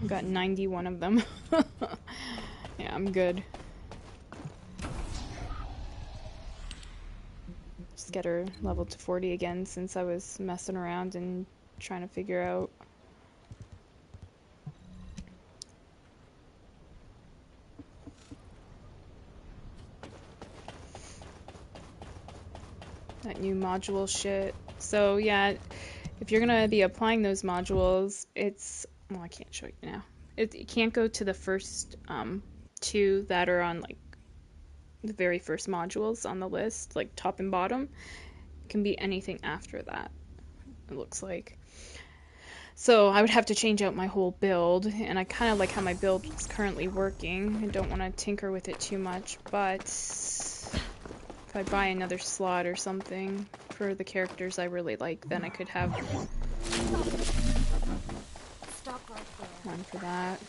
I've got 91 of them. Yeah, I'm good. Just get her leveled to 40 again since I was messing around and trying to figure out. That new module shit. So yeah, if you're gonna be applying those modules, it's, well, I can't show you now. It can't go to the first 2 that are on like the very first modules on the list, like top and bottom. It can be anything after that, it looks like. So I would have to change out my whole build, and I kind of like how my build is currently working. I don't want to tinker with it too much, but if I buy another slot or something for the characters I really like, then I could have one for that.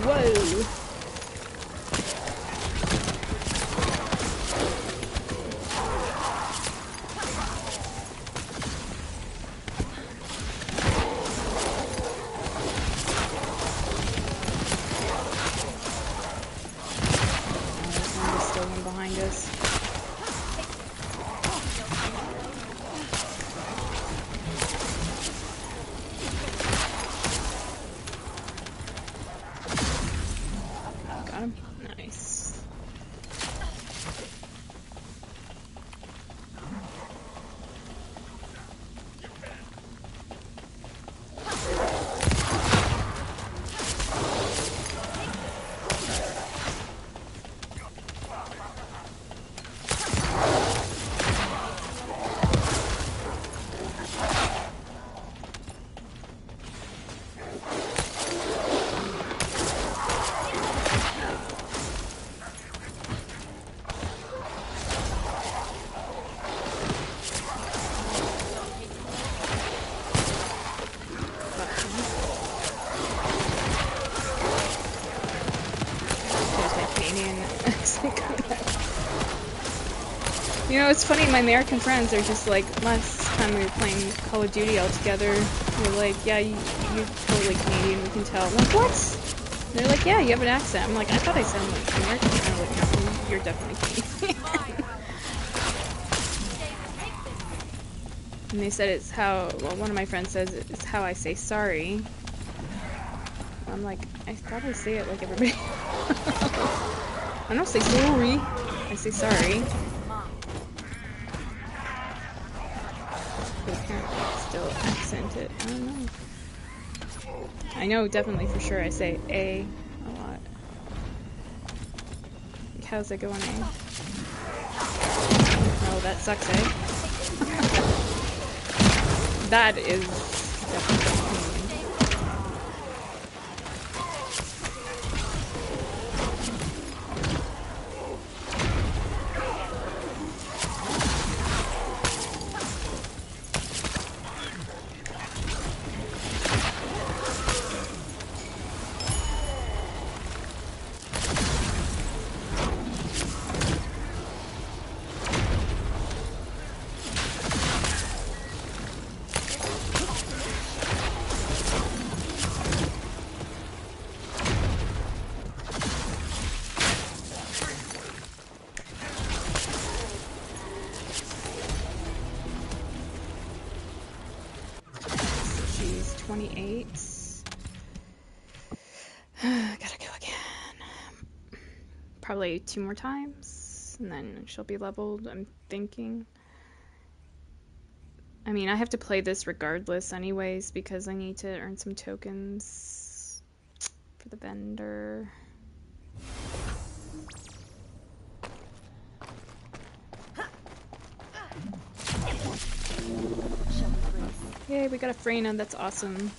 Whoa! accent coming out. You know, it's funny, my American friends are just like, last time we were playing Call of Duty all together, they're like, yeah, you're totally Canadian, we can tell. I'm like, what? And they're like, yeah, you have an accent. I'm like, I thought I sounded like American. And they're like, no, you're definitely Canadian. And they said it's how, well, one of my friends says it's how I say sorry. I'm like, I thought I say it like everybody. I don't say sorry. I say sorry. But apparently it's still accented. I don't know. I know definitely for sure I say a lot. Like, how's it going, A? Oh, that sucks, eh? That is definitely she's 28. Gotta go again. Probably 2 more times, and then she'll be leveled, I'm thinking. I mean, I have to play this regardless anyways, because I need to earn some tokens for the vendor. Yay, we got a Freyna, that's awesome.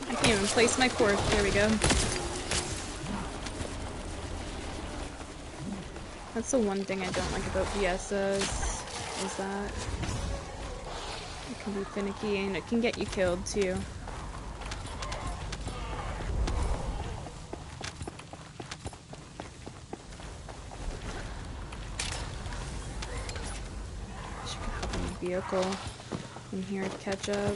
I can't even place my fourth, there we go. That's the one thing I don't like about VSs, is that it can be finicky and it can get you killed too. Should hop in the vehicle in here to catch up.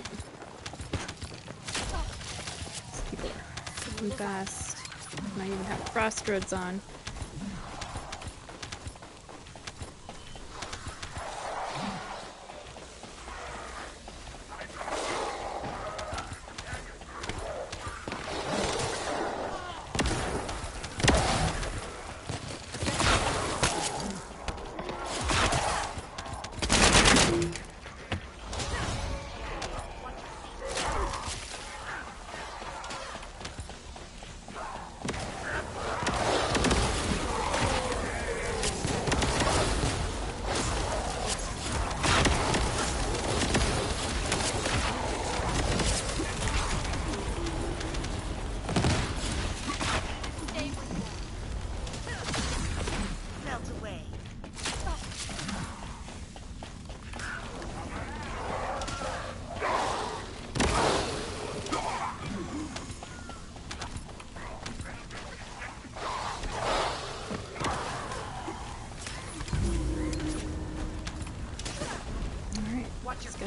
These people are moving fast. Might even have crossroads on. Let's go.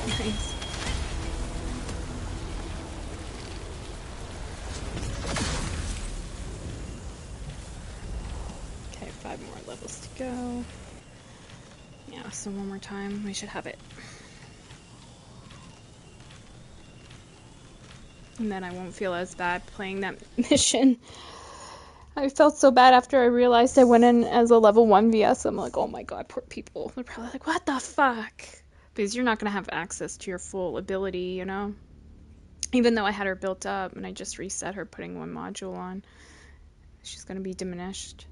Nice. Okay, 5 more levels to go. Yeah, so one more time, we should have it. And then I won't feel as bad playing that mission. I felt so bad after I realized I went in as a level 1 VS. I'm like, oh my god, poor people. They're probably like, what the fuck? Because you're not going to have access to your full ability, you know? Even though I had her built up and I just reset her putting one module on. She's gonna be diminished.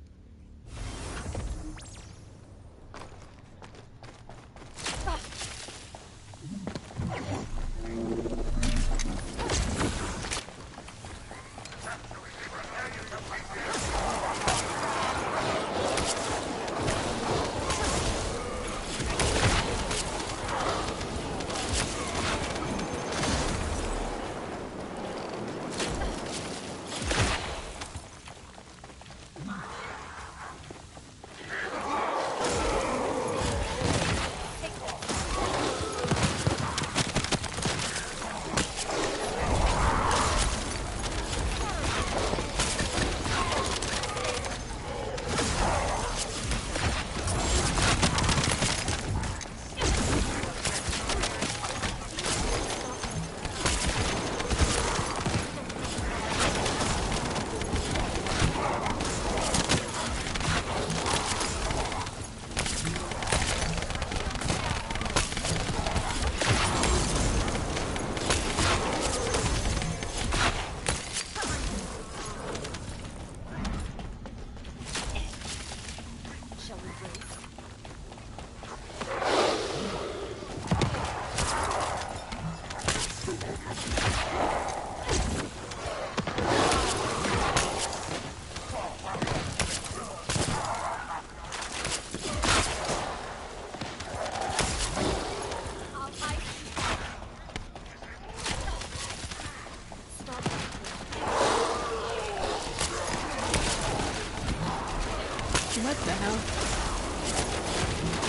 What the hell?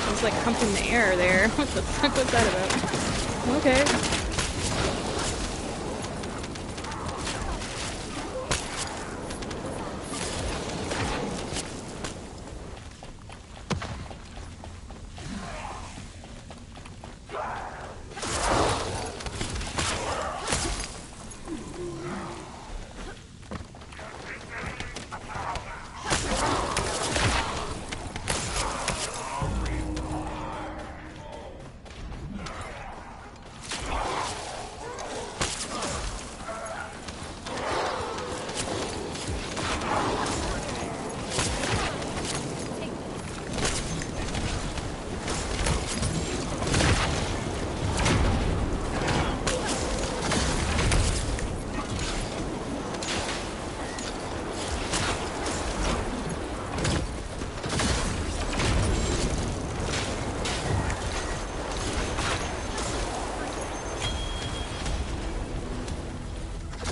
It was like humping the air there. What the fuck was that about? Okay.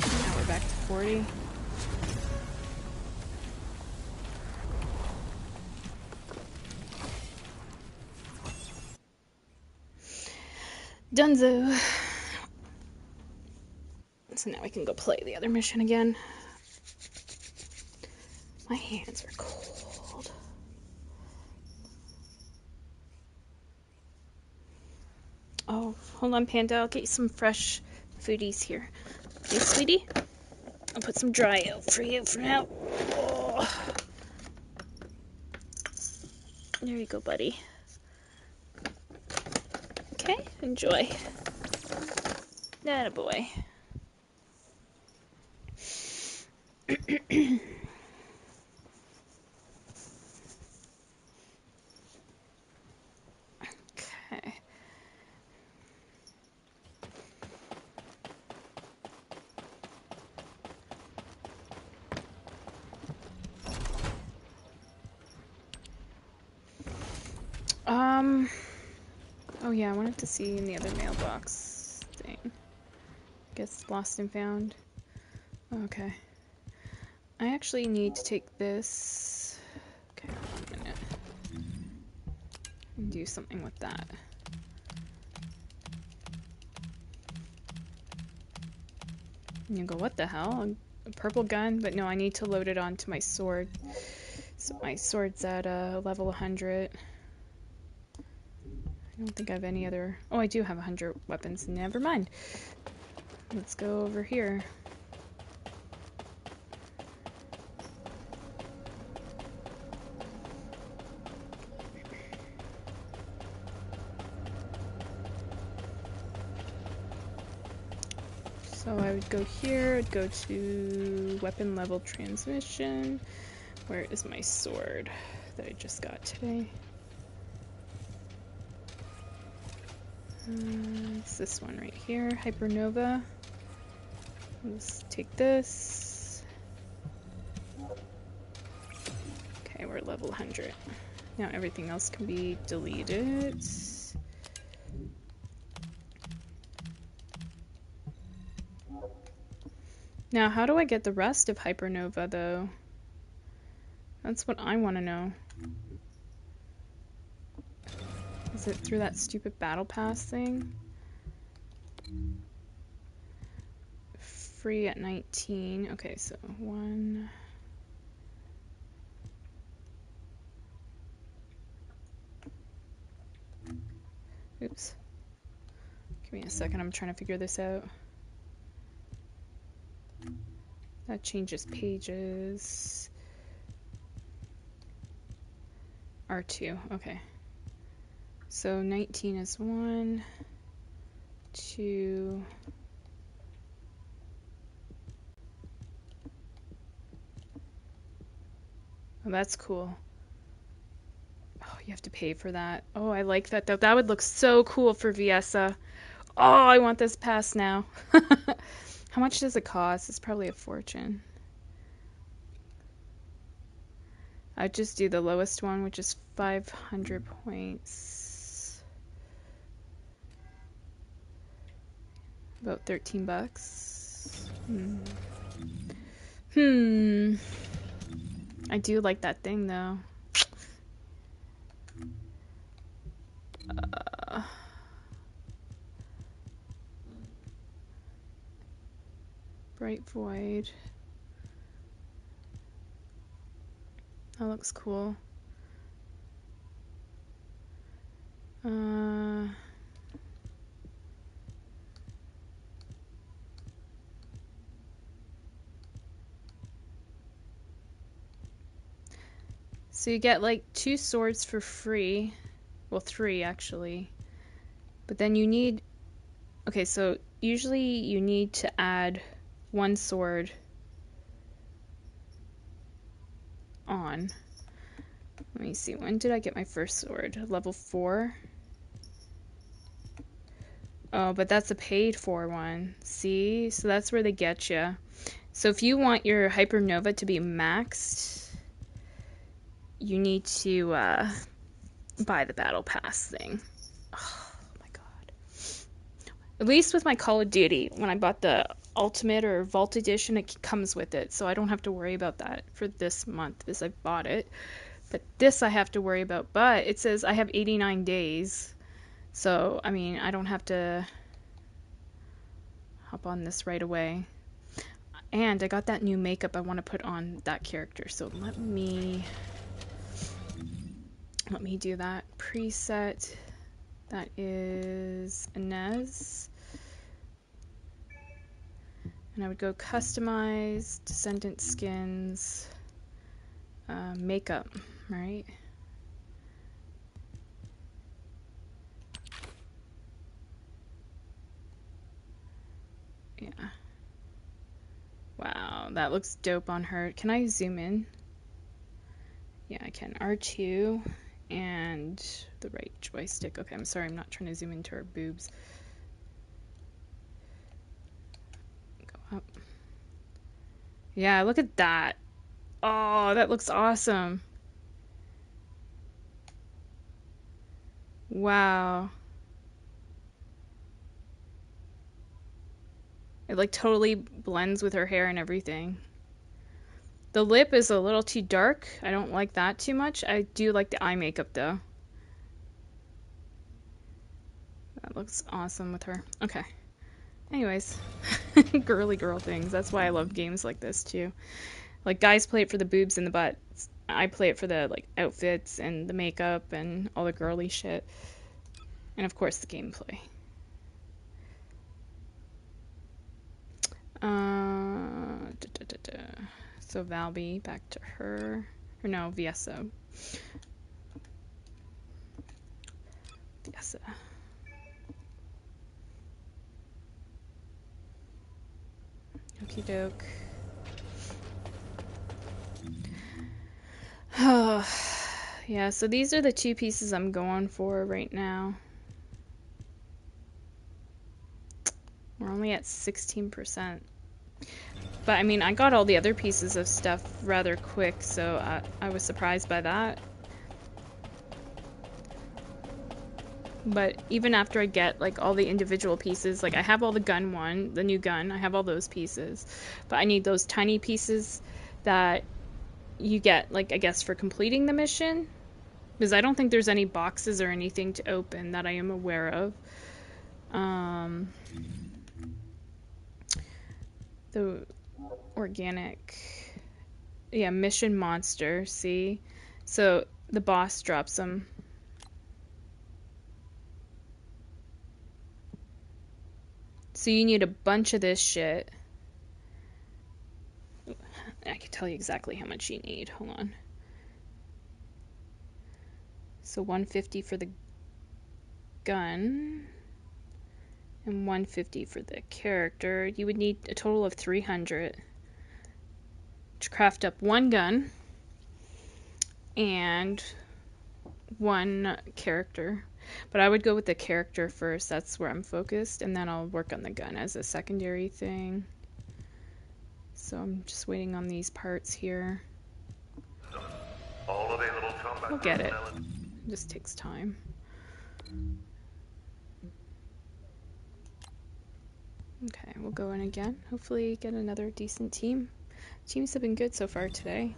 Now we're back to 40. Dunzo. So now we can go play the other mission again. My hands are cold. Oh, hold on, Panda. I'll get you some fresh foodies here. Hey, sweetie? I'll put some dry out for you for now. Oh. There you go, buddy. Okay, enjoy. Attaboy. Okay. Oh yeah, I wanted to see in the other mailbox thing. Guess lost and found. Okay. I actually need to take this. Okay, hold on a minute. And do something with that. And you go, what the hell? A purple gun? But no, I need to load it onto my sword. So my sword's at level 100. I don't think I have any other... Oh, I do have 100 weapons. Never mind. Let's go over here. So I would go here, I'd go to weapon level transmission. Where is my sword that I just got today? It's this one right here, Hypernova. Let's take this. Okay, we're level 100. Now everything else can be deleted. Now, how do I get the rest of Hypernova, though? That's what I want to know. Is it through that stupid battle pass thing? Free at 19. Okay, so 1... Oops. Give me a second, I'm trying to figure this out. That changes pages. R2, okay. So 19 is 1, 2... Oh, that's cool. Oh, you have to pay for that. Oh, I like that though. That would look so cool for Viessa. Oh, I want this pass now. How much does it cost? It's probably a fortune. I'd just do the lowest one, which is 500 points. About 13 bucks. I do like that thing though. Bright Void. That looks cool. So you get like 2 swords for free. Well, 3 actually. But then you need... Okay, so usually you need to add 1 sword on. Let me see, when did I get my first sword? Level 4? Oh, but that's a paid for one. See? So that's where they get you. So if you want your Hypernova to be maxed, you need to buy the battle pass thing. Oh my god. At least with my Call of Duty, when I bought the Ultimate or Vault Edition, it comes with it. So I don't have to worry about that for this month because I bought it. But this I have to worry about. But it says I have 89 days. So, I mean, I don't have to hop on this right away. And I got that new makeup I want to put on that character. So let me do that. Preset. That is Inez. And I would go customize, descendant skins, makeup, right? Yeah. Wow, that looks dope on her. Can I zoom in? Yeah, I can. R2 and the right joystick. Okay, I'm sorry, I'm not trying to zoom into her boobs. Go up. Yeah, look at that. Oh, that looks awesome. Wow. It like totally blends with her hair and everything. The lip is a little too dark. I don't like that too much. I do like the eye makeup though. That looks awesome with her. Okay. Anyways, girly girl things. That's why I love games like this too. Like guys play it for the boobs and the butts. I play it for the like outfits and the makeup and all the girly shit. And of course the gameplay. So Valby, back to her. Or no, Viessa. Viessa. Okie doke. Yeah, so these are the two pieces I'm going for right now. We're only at 16%. But I mean, I got all the other pieces of stuff rather quick, so I was surprised by that. But even after I get like all the individual pieces, like I have all the gun one, the new gun, I have all those pieces. But I need those tiny pieces that you get, like, I guess for completing the mission. Because I don't think there's any boxes or anything to open that I am aware of. The organic, yeah, mission monster, see? So the boss drops them. So you need a bunch of this shit. I can tell you exactly how much you need. Hold on. So 150 for the gun and 150 for the character. You would need a total of 300 to craft up one gun and one character. But I would go with the character first. That's where I'm focused, and then I'll work on the gun as a secondary thing. So I'm just waiting on these parts here. All available combat We'll get it. personnel. It just takes time. Okay, we'll go in again. Hopefully get another decent team. Teams have been good so far today.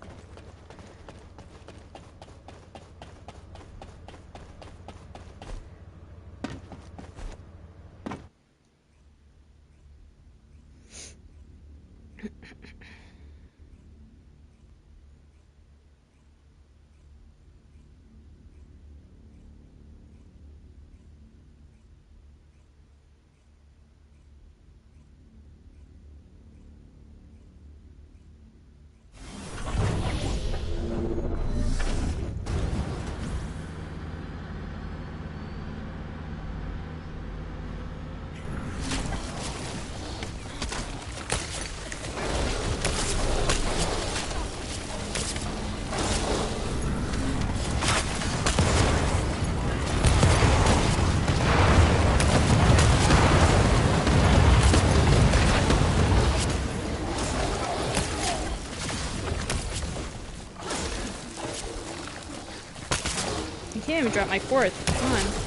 I can't even drop my fourth. Come on.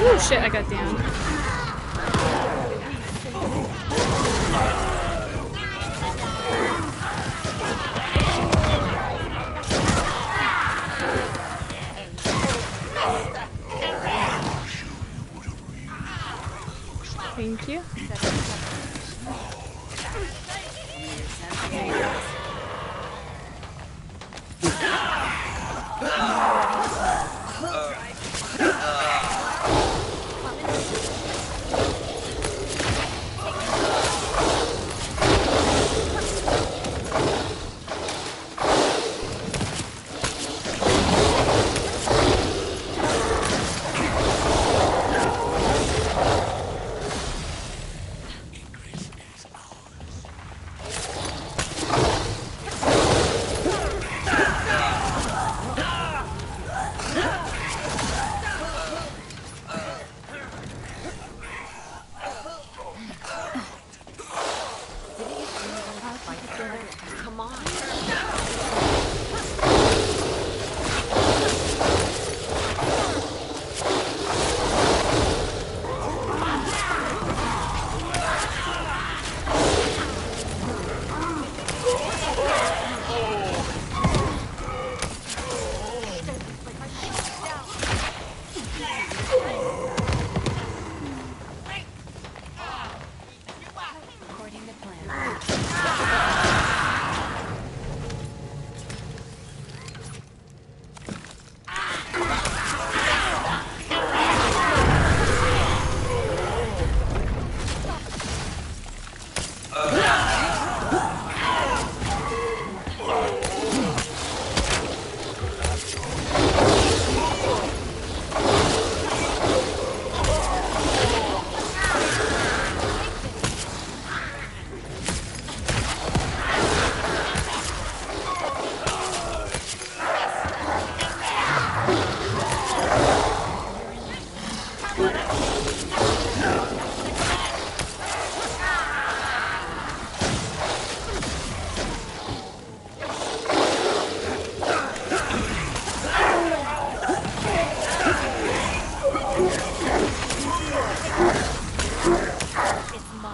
Ooh, shit, I got down. Thank you. I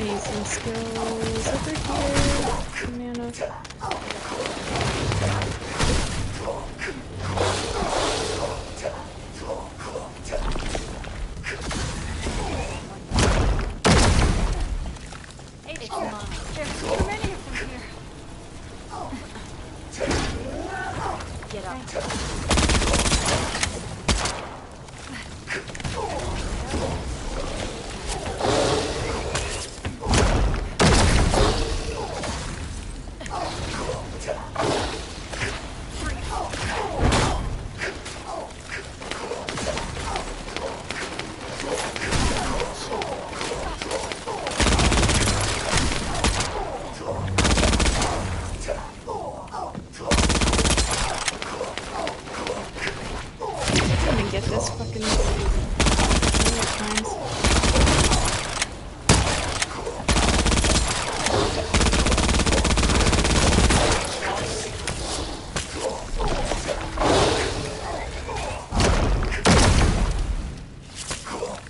use some skills over here. Mana. It's mine. There's too many of them here. Get up. I'm gonna get this fucking times.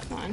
Come on.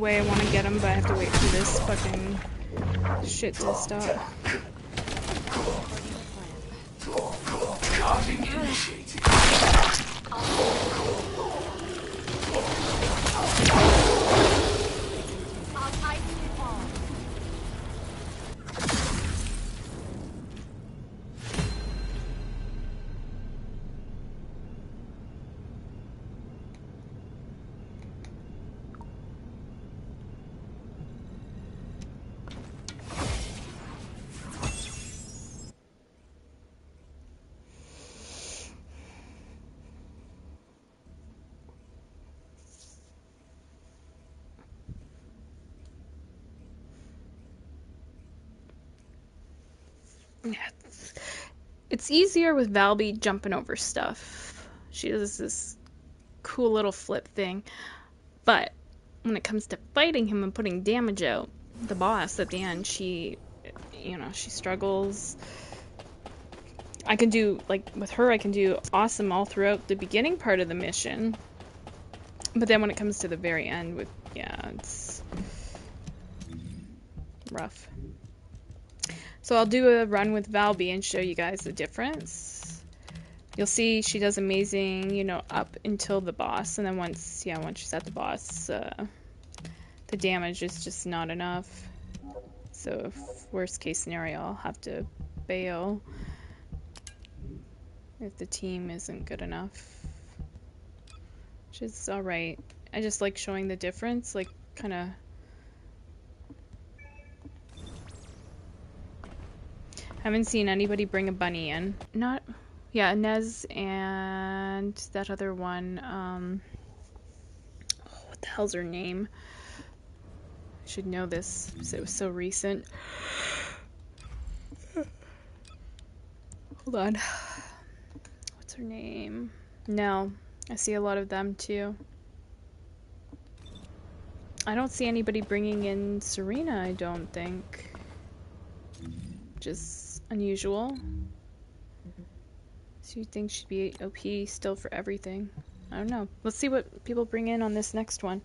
way I want to get him, but I have to wait for this fucking shit to stop. Charging initiated. Yeah, it's easier with Valby jumping over stuff. She does this cool little flip thing. But when it comes to fighting him and putting damage out, the boss at the end, she struggles. I can do, like, with her, I can do awesome all throughout the beginning part of the mission. But then when it comes to the very end, it's rough. So I'll do a run with Valby and show you guys the difference. You'll see she does amazing, up until the boss, and then once she's at the boss, the damage is just not enough. So if worst case scenario, I'll have to bail if the team isn't good enough. Which is alright. I just like showing the difference, like, kinda... Haven't seen anybody bring a bunny in. Yeah, Nez and that other one, what the hell's her name? I should know this, because it was so recent. Hold on. What's her name? No. I see a lot of them, too. I don't see anybody bringing in Serena, I don't think. Which is unusual. So you'd think she'd be OP still for everything. I don't know. Let's see what people bring in on this next one.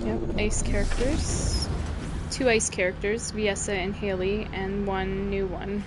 Yep, ice characters. 2 ice characters, Viessa and Haley, and 1 new one.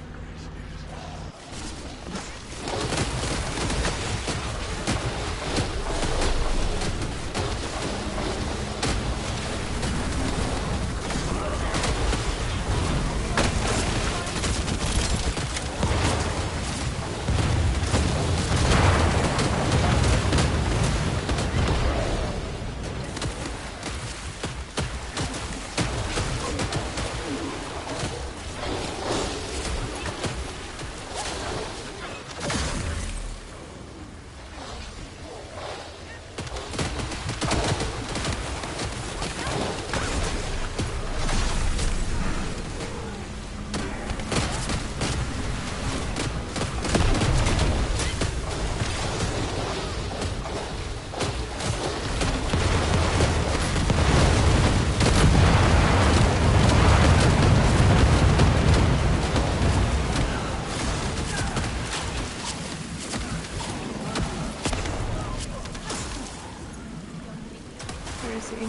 Where is he?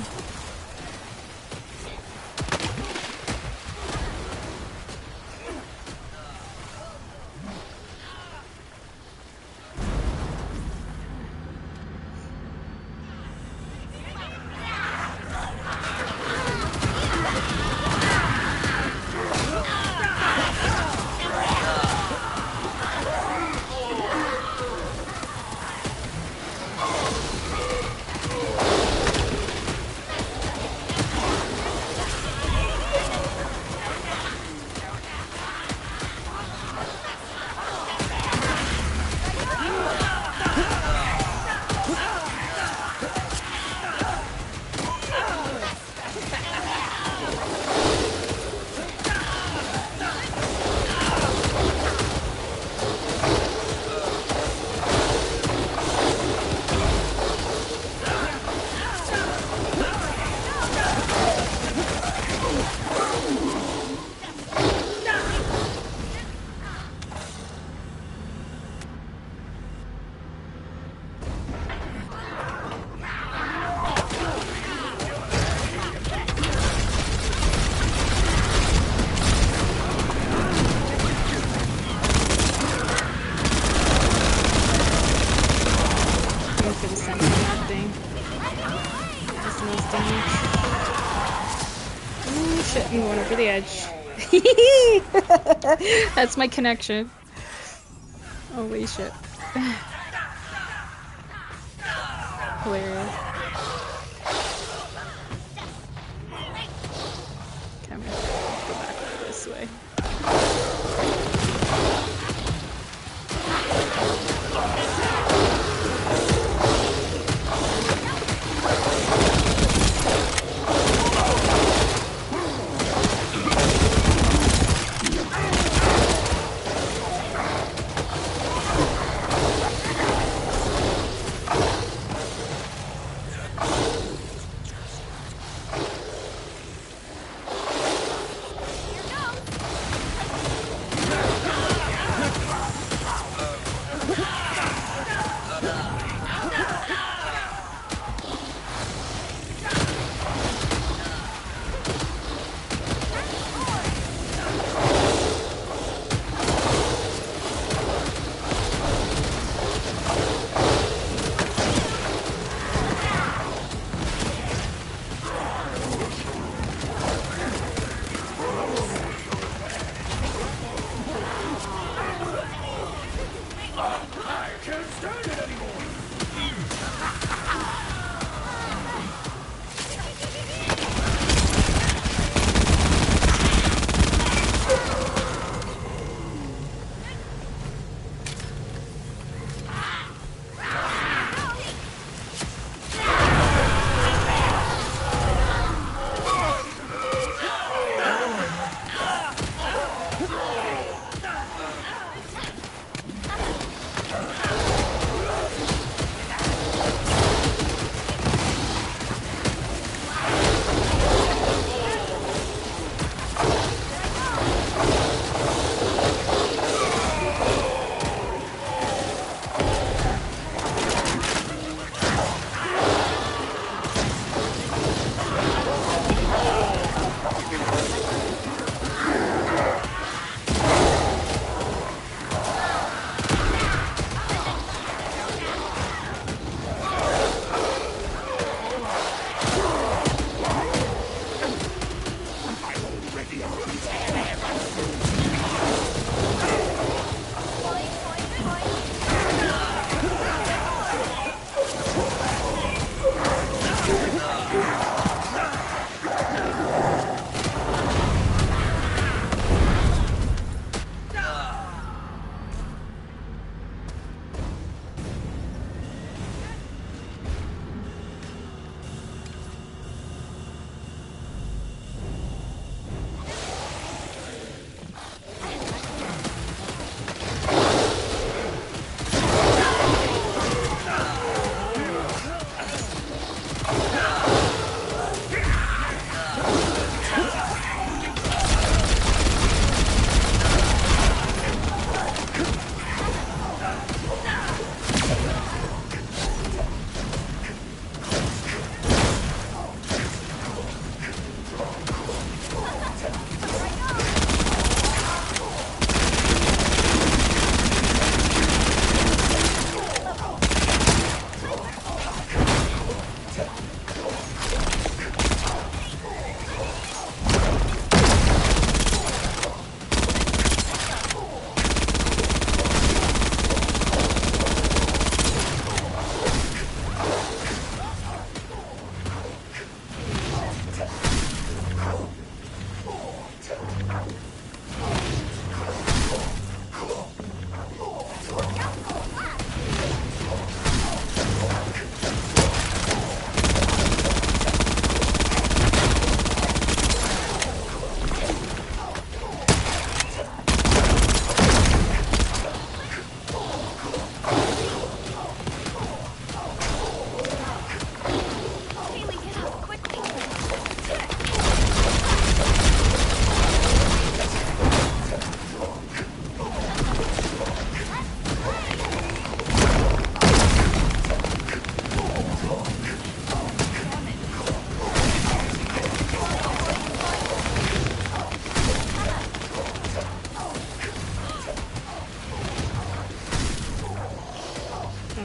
shit, I'm going over the edge. That's my connection. Holy shit. Hilarious. Okay, I'm gonna go back this way.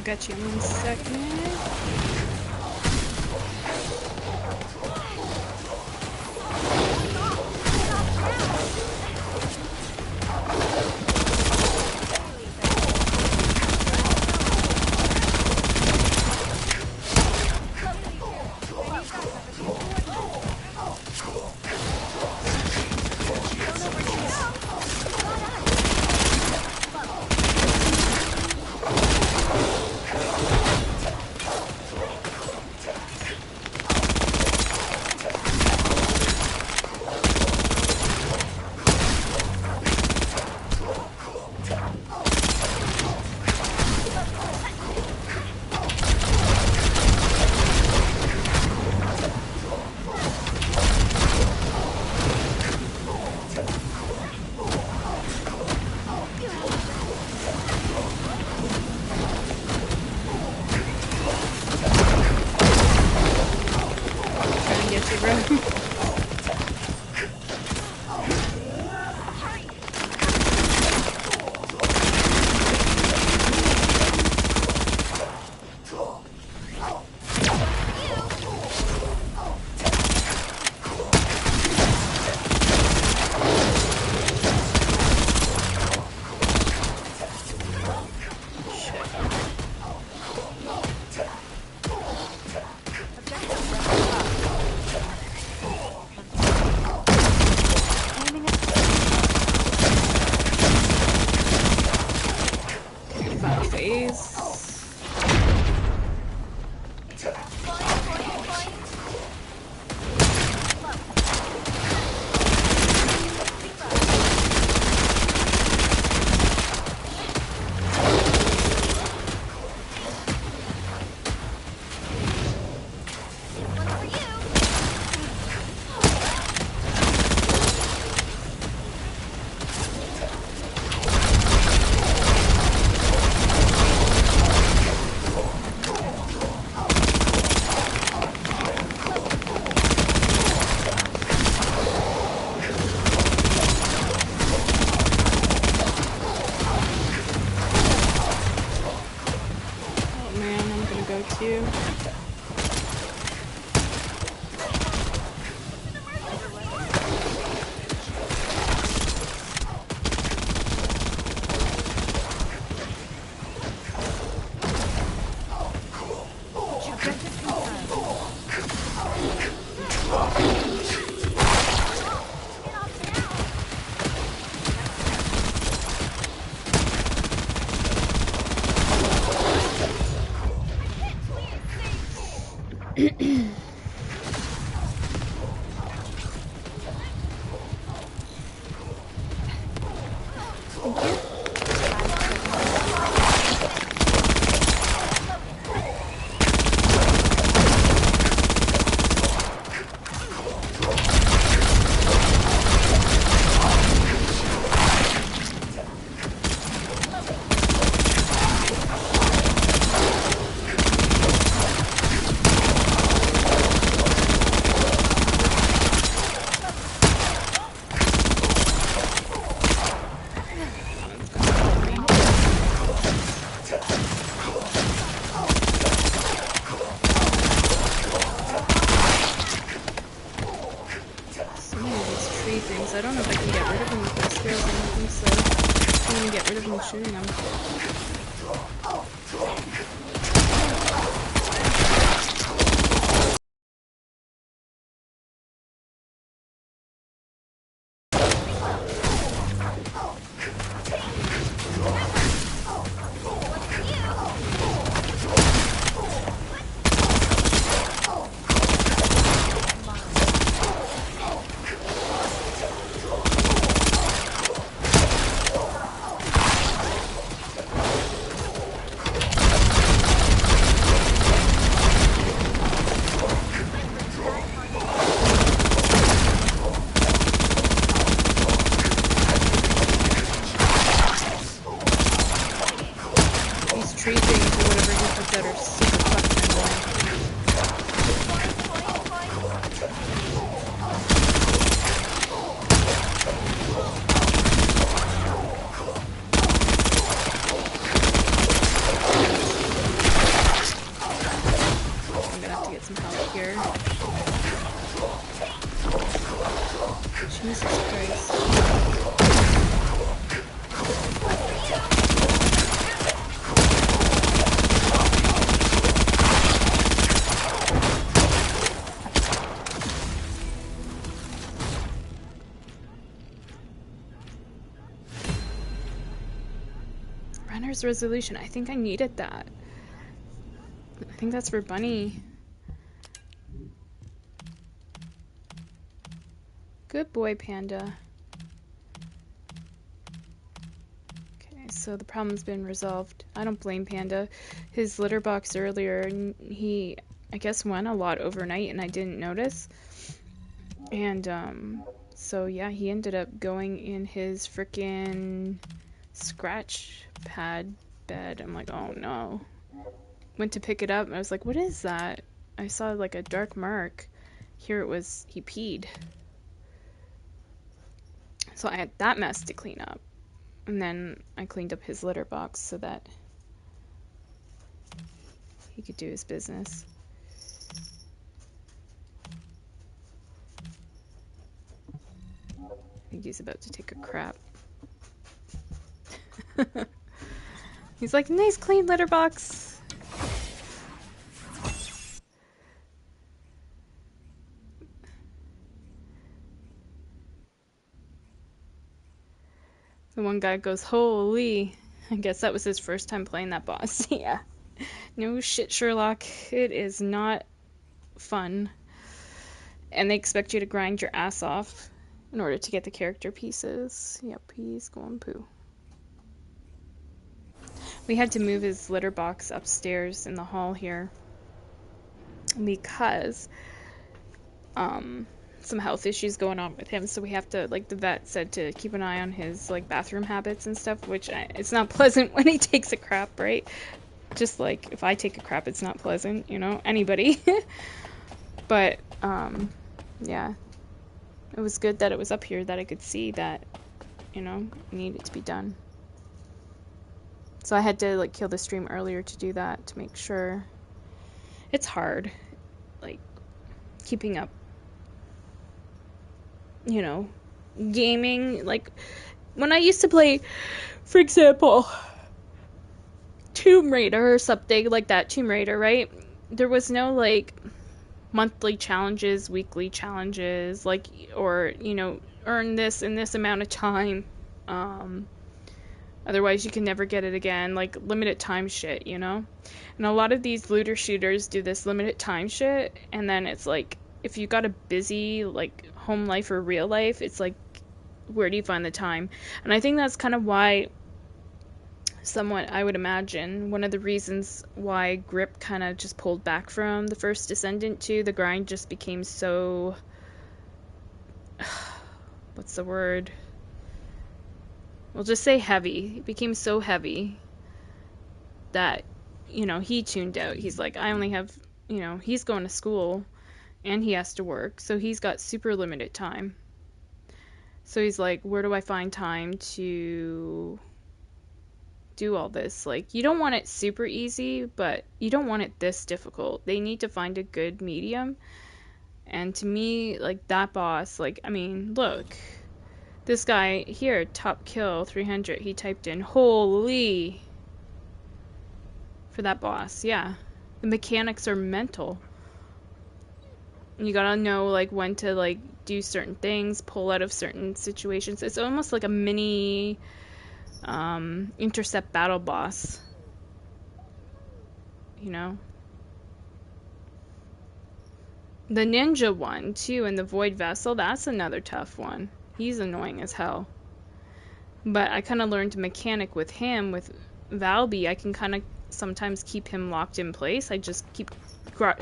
Got you in 1 second. faster, bro. Final phase. Oh man, I'm gonna go too. Thank you. So many of these tree things. I don't know if I can get rid of them with my skills. I don't think so. I can't even get rid of them shooting them. These tree things or whatever he puts out are super fucking annoying. I'm gonna have to get some help here. Jesus Christ. Runner's resolution. I think I needed that. I think that's for Bunny. Good boy, Panda. Okay, so the problem's been resolved. I don't blame Panda. His litter box earlier, he, I guess, went a lot overnight and I didn't notice. And, so yeah, he ended up going in his frickin' scratch pad bed. I'm like, oh no. Went to pick it up and I was like, what is that? I saw like a dark mark. Here it was, he peed. So I had that mess to clean up. And then I cleaned up his litter box so that he could do his business. I think he's about to take a crap. He's like, nice clean litter box. The one guy goes, holy. I guess that was his first time playing that boss. Yeah. No shit, Sherlock. It is not fun. And they expect you to grind your ass off in order to get the character pieces. Yep, he's going poo. We had to move his litter box upstairs in the hall here because some health issues going on with him, so we have to, like, the vet said to keep an eye on his, like, bathroom habits and stuff, which it's not pleasant when he takes a crap, right? Just like if I take a crap, it's not pleasant, you know, anybody. But yeah, it was good that it was up here that I could see that, you know, it needed to be done. So I had to, like, kill the stream earlier to do that, to make sure. It's hard, like, keeping up, you know, gaming. Like, when I used to play, for example, Tomb Raider or something like that, Tomb Raider, right? There was no, like, monthly challenges, weekly challenges, like, or, you know, earn this in this amount of time. Otherwise you can never get it again, like limited time shit, you know? And a lot of these looter shooters do this limited time shit, and then it's like, if you got a busy, like, home life or real life, it's like, where do you find the time? And I think that's kind of why, somewhat, I would imagine, one of the reasons why Grip kind of just pulled back from the first Descendant 2, the grind just became so... what's the word? We'll just say heavy. It became so heavy that, you know, he tuned out. He's like, I only have, you know, he's going to school and he has to work, so he's got super limited time. So he's like, where do I find time to do all this? Like, you don't want it super easy, but you don't want it this difficult. They need to find a good medium. And to me, like, that boss, like, I mean, look. This guy here, top kill, 300, he typed in, holy, for that boss, yeah. The mechanics are mental. You gotta know, like, when to, like, do certain things, pull out of certain situations. It's almost like a mini intercept battle boss. You know? The ninja one, too, and the Void Vessel, that's another tough one. He's annoying as hell. But I kind of learned to mechanic with him, with Valby. I can kind of sometimes keep him locked in place. I just keep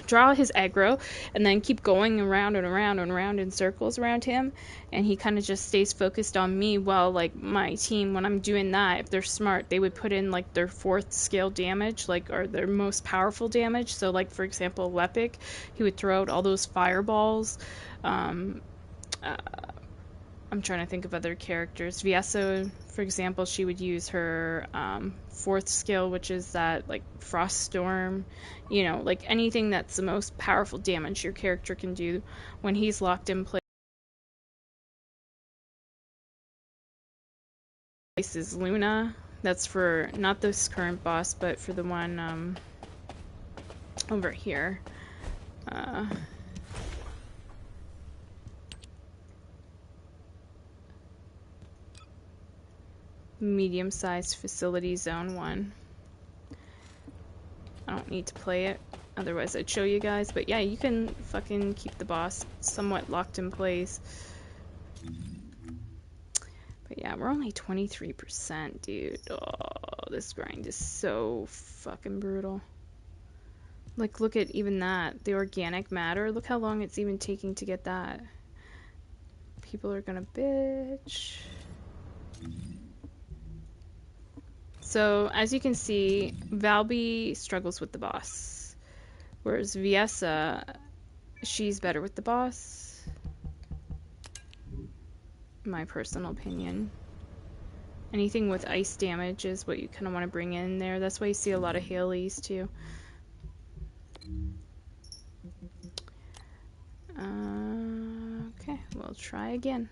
draw his aggro and then keep going around and around and around in circles around him, and he kind of just stays focused on me. While, like, my team, when I'm doing that, if they're smart, they would put in, like, their 4th scale damage, like, or their most powerful damage. So, like, for example, Lepic, he would throw out all those fireballs. I'm trying to think of other characters. Viessa, for example, she would use her 4th skill, which is that, like, Frost Storm. You know, like, anything that's the most powerful damage your character can do when he's locked in place is Luna. That's for, not this current boss, but for the one over here. Medium-sized facility zone 1. I don't need to play it, otherwise I'd show you guys, but yeah, you can fucking keep the boss somewhat locked in place. But yeah, we're only 23%, dude. Oh, this grind is so fucking brutal. Like, look at even that. The organic matter, look how long it's even taking to get that. People are gonna bitch. So, as you can see, Valby struggles with the boss, whereas Viessa she's better with the boss. My personal opinion. Anything with ice damage is what you kind of want to bring in there. That's why you see a lot of Haleys too. Okay, we'll try again.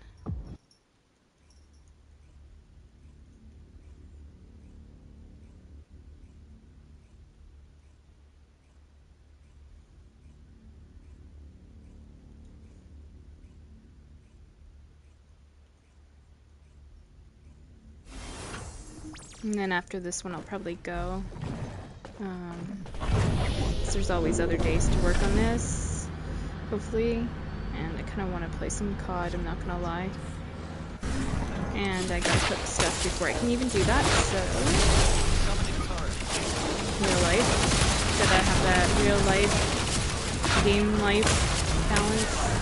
And then after this one I'll probably go. 'Cause there's always other days to work on this, hopefully. And I kind of want to play some COD, I'm not gonna lie. And I gotta cook stuff before I can even do that, so... Real life. Gotta have that real life, game life balance.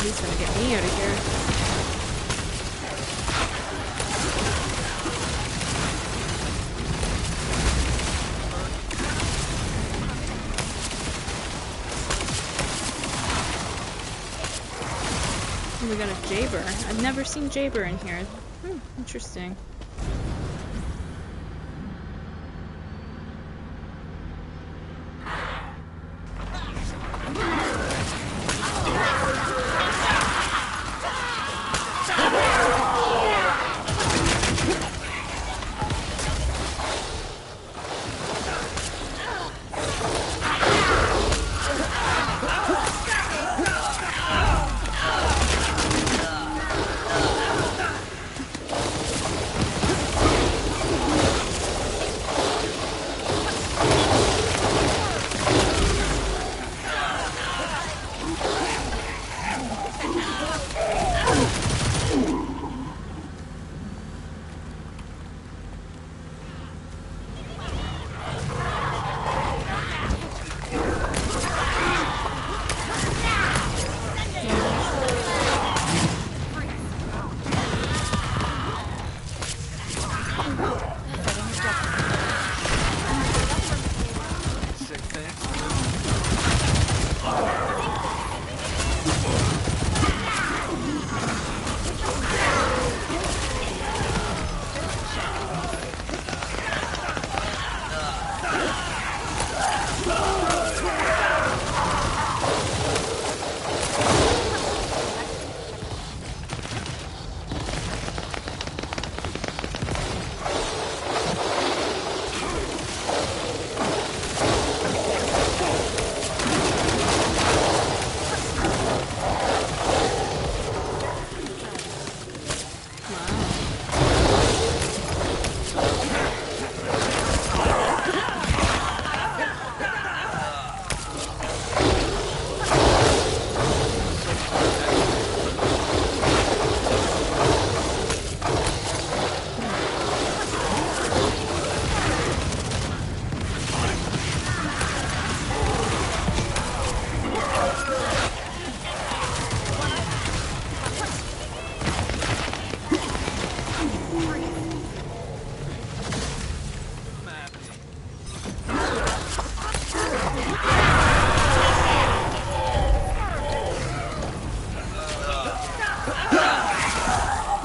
He's gonna get me out of here. Oh, we got a Jaber. I've never seen Jaber in here. Interesting.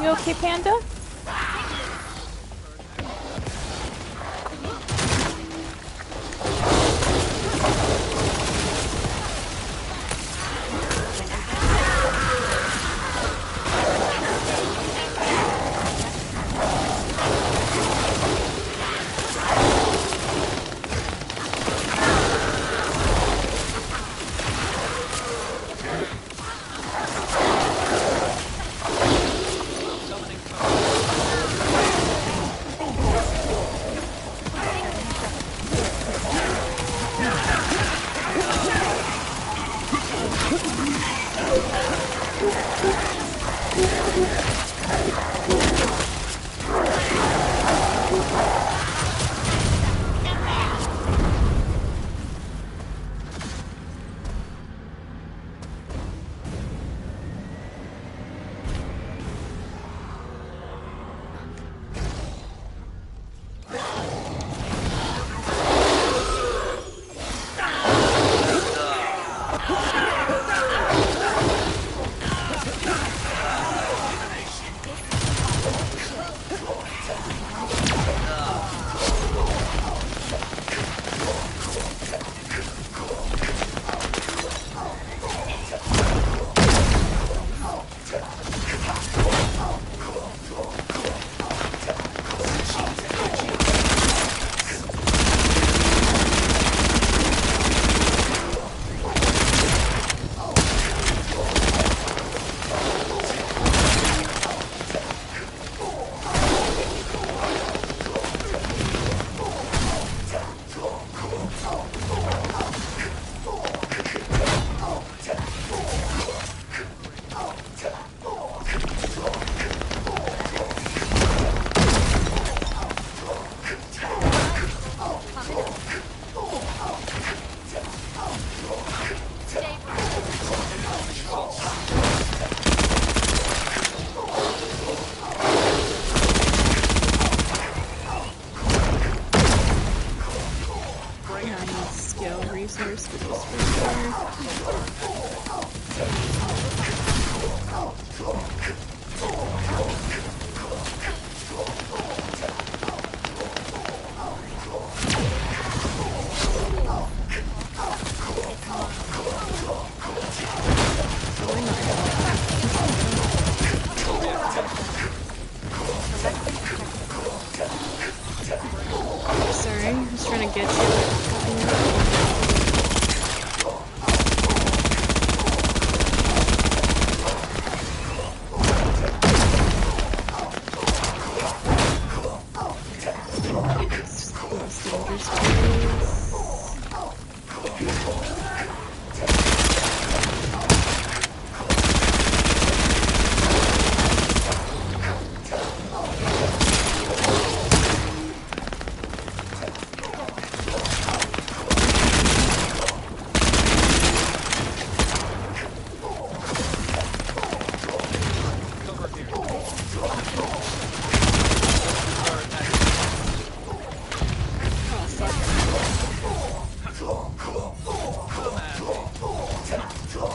You okay, Panda? Here's for Sorry, I was trying to get you.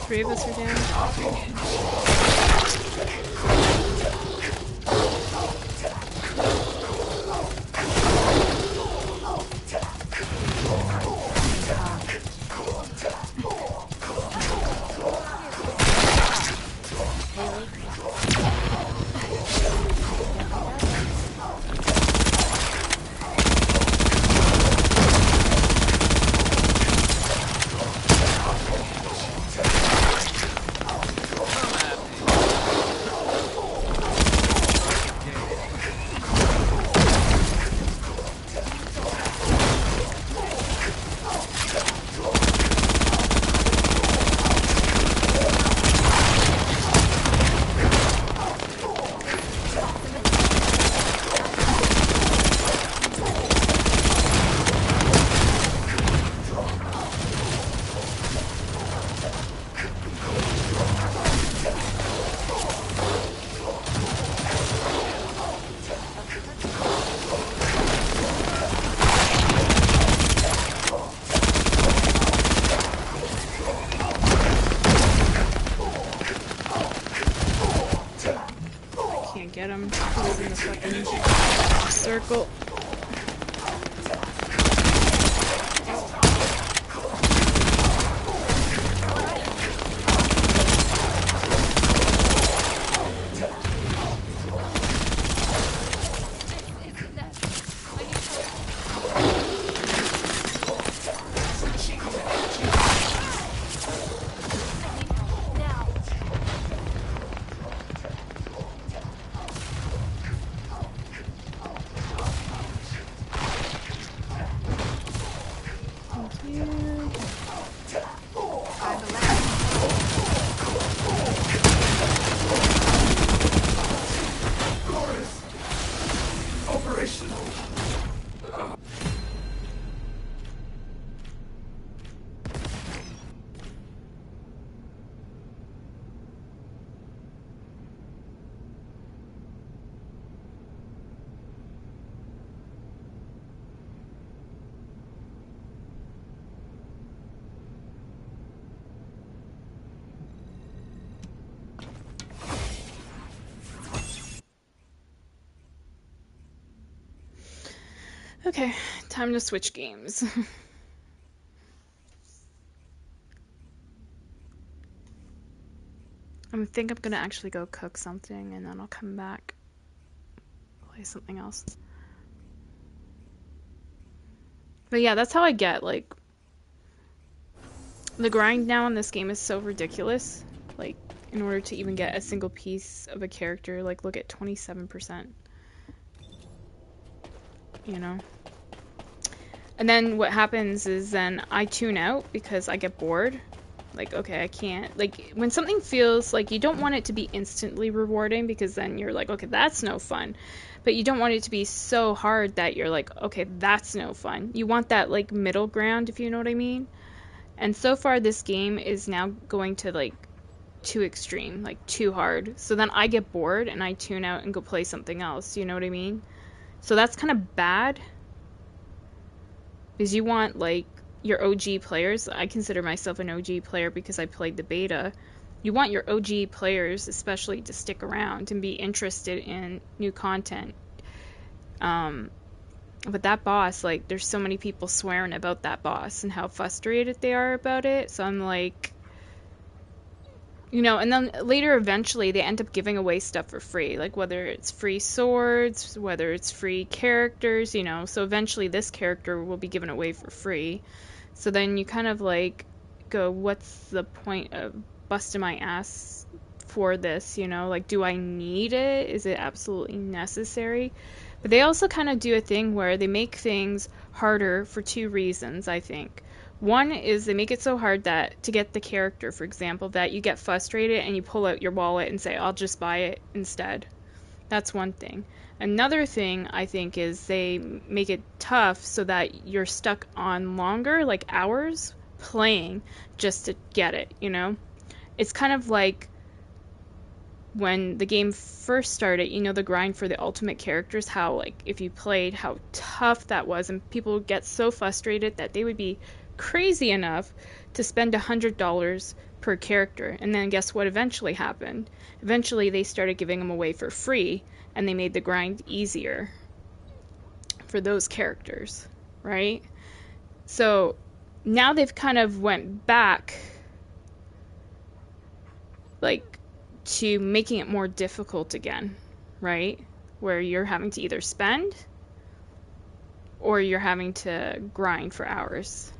Three of us are down. Get him. He's in the fucking circle. Okay, time to switch games. I think I'm gonna actually go cook something and then I'll come back, play something else. But yeah, that's how I get, like, the grind now in this game is so ridiculous. Like, in order to even get a single piece of a character, like, look at 27%. You know? And then what happens is then I tune out because I get bored. Like, okay, I can't. Like, when something feels like you don't want it to be instantly rewarding because then you're like, okay, that's no fun. But you don't want it to be so hard that you're like, okay, that's no fun. You want that, like, middle ground, if you know what I mean. And so far, this game is now going to, like, too extreme, like, too hard. So then I get bored and I tune out and go play something else, you know what I mean? So that's kind of bad. Because you want, like, your OG players, I consider myself an OG player because I played the beta. You want your OG players especially to stick around and be interested in new content. But that boss, like, there's so many people swearing about that boss and how frustrated they are about it. So I'm like, you know, and then later eventually they end up giving away stuff for free, like whether it's free swords, whether it's free characters, you know. So eventually this character will be given away for free. So then you kind of like go, what's the point of busting my ass for this, you know? Like, do I need it? Is it absolutely necessary? But they also kind of do a thing where they make things harder for two reasons, I think. One is they make it so hard that to get the character, for example, that you get frustrated and you pull out your wallet and say, I'll just buy it instead. That's one thing. Another thing I think is they make it tough so that you're stuck on longer, like hours, playing just to get it, you know? It's kind of like when the game first started, you know, the grind for the ultimate characters, how, like, if you played, how tough that was, and people would get so frustrated that they would be crazy enough to spend $100 per character. And then guess what eventually happened? Eventually they started giving them away for free, and they made the grind easier for those characters, right? So now they've kind of went back, like, to making it more difficult again, right? Where you're having to either spend or you're having to grind for hours.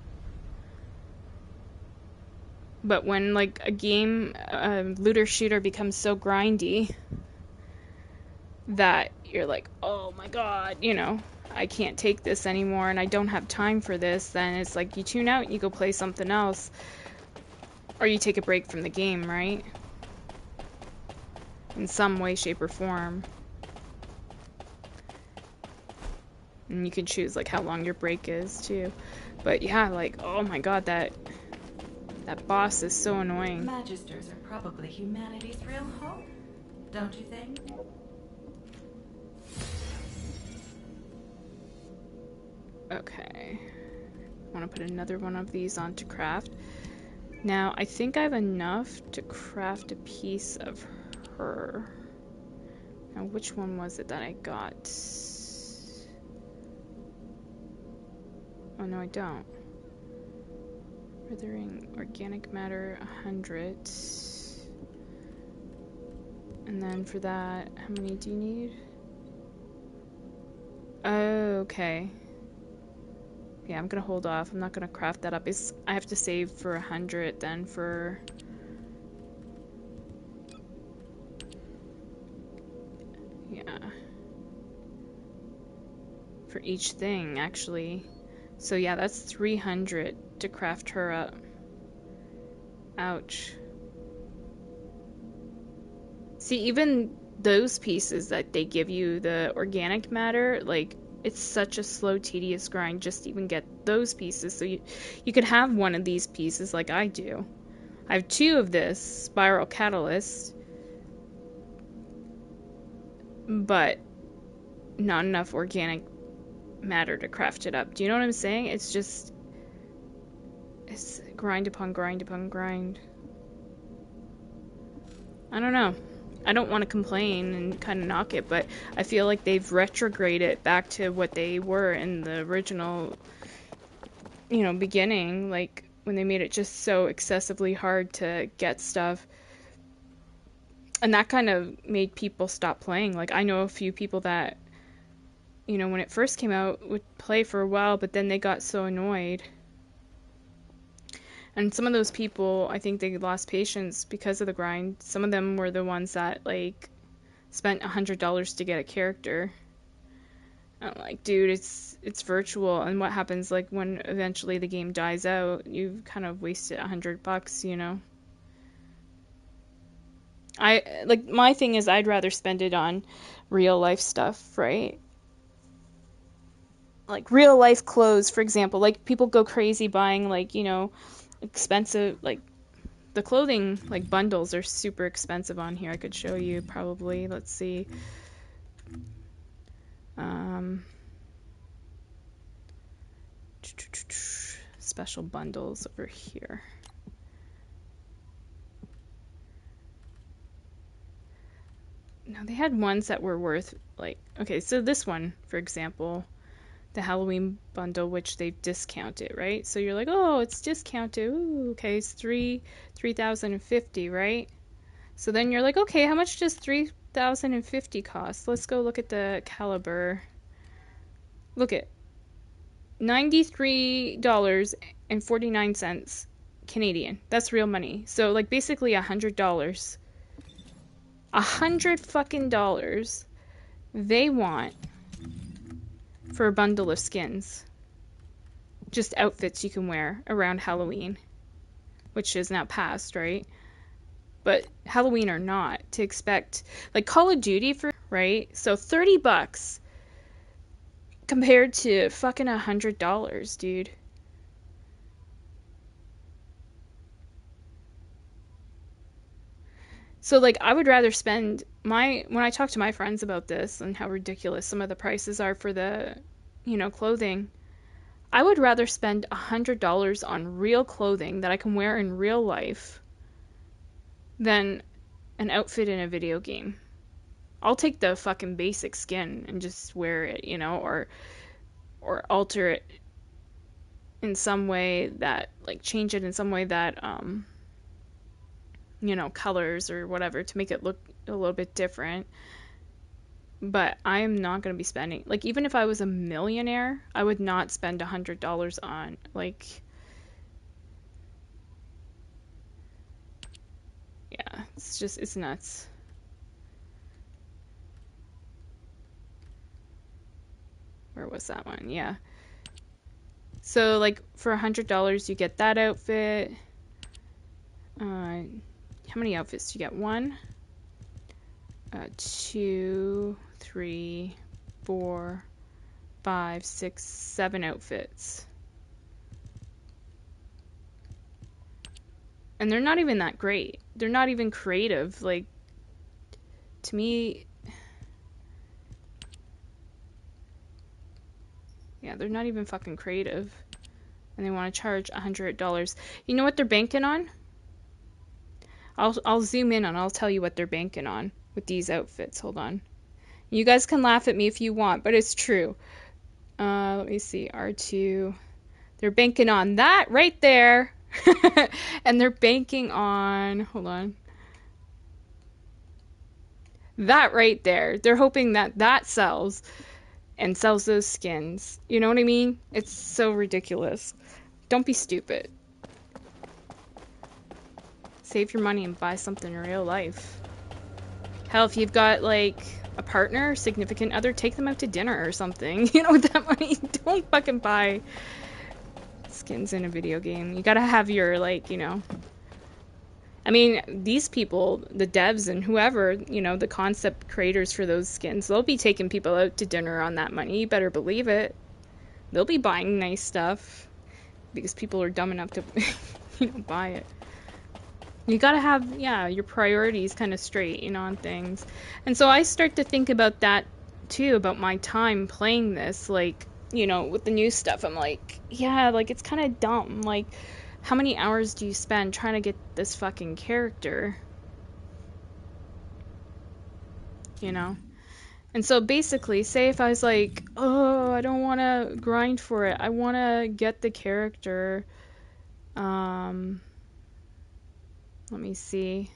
But when, like, a game, looter shooter becomes so grindy that you're like, oh my god, you know, I can't take this anymore and I don't have time for this, then it's like you tune out and you go play something else, or you take a break from the game, right? In some way, shape, or form. And you can choose, like, how long your break is, too. But yeah, like, oh my god, that boss is so annoying. Magisters are probably humanity's real hope, don't you think? Okay. I want to put another one of these on to craft. Now, I think I have enough to craft a piece of her. Now, which one was it that I got? Oh, no, I don't. Withering organic matter, 100. And then for that, how many do you need? Oh, okay. Yeah, I'm gonna hold off. I'm not gonna craft that up. I have to save for 100 then for... Yeah. For each thing, actually. So yeah, that's 300 to craft her up. Ouch. See, even those pieces that they give you, the organic matter, like, it's such a slow, tedious grind just to even get those pieces. So you could have one of these pieces like I do. I have 2 of this spiral catalyst, but not enough organic matter to craft it up. Do you know what I'm saying? It's just... it's grind upon grind upon grind. I don't know. I don't want to complain and kind of knock it, but I feel like they've retrograded back to what they were in the original, you know, beginning, like when they made it just so excessively hard to get stuff. And that kind of made people stop playing. Like, I know a few people that, you know, when it first came out, would play for a while, but then they got so annoyed. And some of those people, I think they lost patience because of the grind. Some of them were the ones that, like, spent $100 to get a character. I'm like, dude, it's virtual, and what happens, like, when eventually the game dies out, you've kind of wasted $100, you know? My thing is, I'd rather spend it on real life stuff, right? Like, real life clothes, for example. Like, people go crazy buying, like, you know, expensive, like, the clothing, like, bundles are super expensive on here. I could show you, probably. Let's see. special bundles over here. Now they had ones that were worth like, okay, so this one, for example, the Halloween bundle, which they've discounted, right? So you're like, oh, it's discounted. Ooh, okay, it's 3,050, right? So then you're like, okay, how much does 3,050 cost? Let's go look at the caliber. Look at $93.49 Canadian. That's real money. So like basically $100. $100 fucking dollars they want for a bundle of skins. Just outfits you can wear around Halloween, which is now past, right? But Halloween or not, to expect like Call of Duty for, right? So $30 compared to fucking $100, dude. So like I would rather spend when I talk to my friends about this and how ridiculous some of the prices are for the, clothing, I would rather spend $100 on real clothing that I can wear in real life than an outfit in a video game. I'll take the fucking basic skin and just wear it, or alter it in some way that, like, change it in some way that colors or whatever to make it look a little bit different. But I am not going to be spending, like, even if I was a millionaire, I would not spend $100 on, like, yeah, it's nuts. Where was that one? Yeah. So, like, for $100, you get that outfit. How many outfits do you get? 1, 2, 3, 4, 5, 6, 7 outfits. And they're not even that great. They're not even creative. Like, to me, yeah, they're not even fucking creative. And they want to charge $100. You know what they're banking on? I'll zoom in and I'll tell you what they're banking on with these outfits. Hold on. You guys can laugh at me if you want, but it's true. Let me see. R2. They're banking on that right there. And they're banking on, hold on. That right there. They're hoping that that sells and sells those skins. You know what I mean? It's so ridiculous. Don't be stupid. Save your money and buy something in real life. Hell, if you've got, like, a partner, significant other, take them out to dinner or something. With that money, don't fucking buy skins in a video game. You gotta have your, like, I mean, these people, the devs and whoever, the concept creators for those skins, they'll be taking people out to dinner on that money. You better believe it. They'll be buying nice stuff because people are dumb enough to, buy it. You gotta have, your priorities kind of straight, on things. And so I start to think about that, too, about my time playing this, like, with the new stuff. I'm like, yeah, like, it's kind of dumb. Like, how many hours do you spend trying to get this fucking character? And so basically, say if I was like, oh, I don't want to grind for it. I want to get the character. Let me see.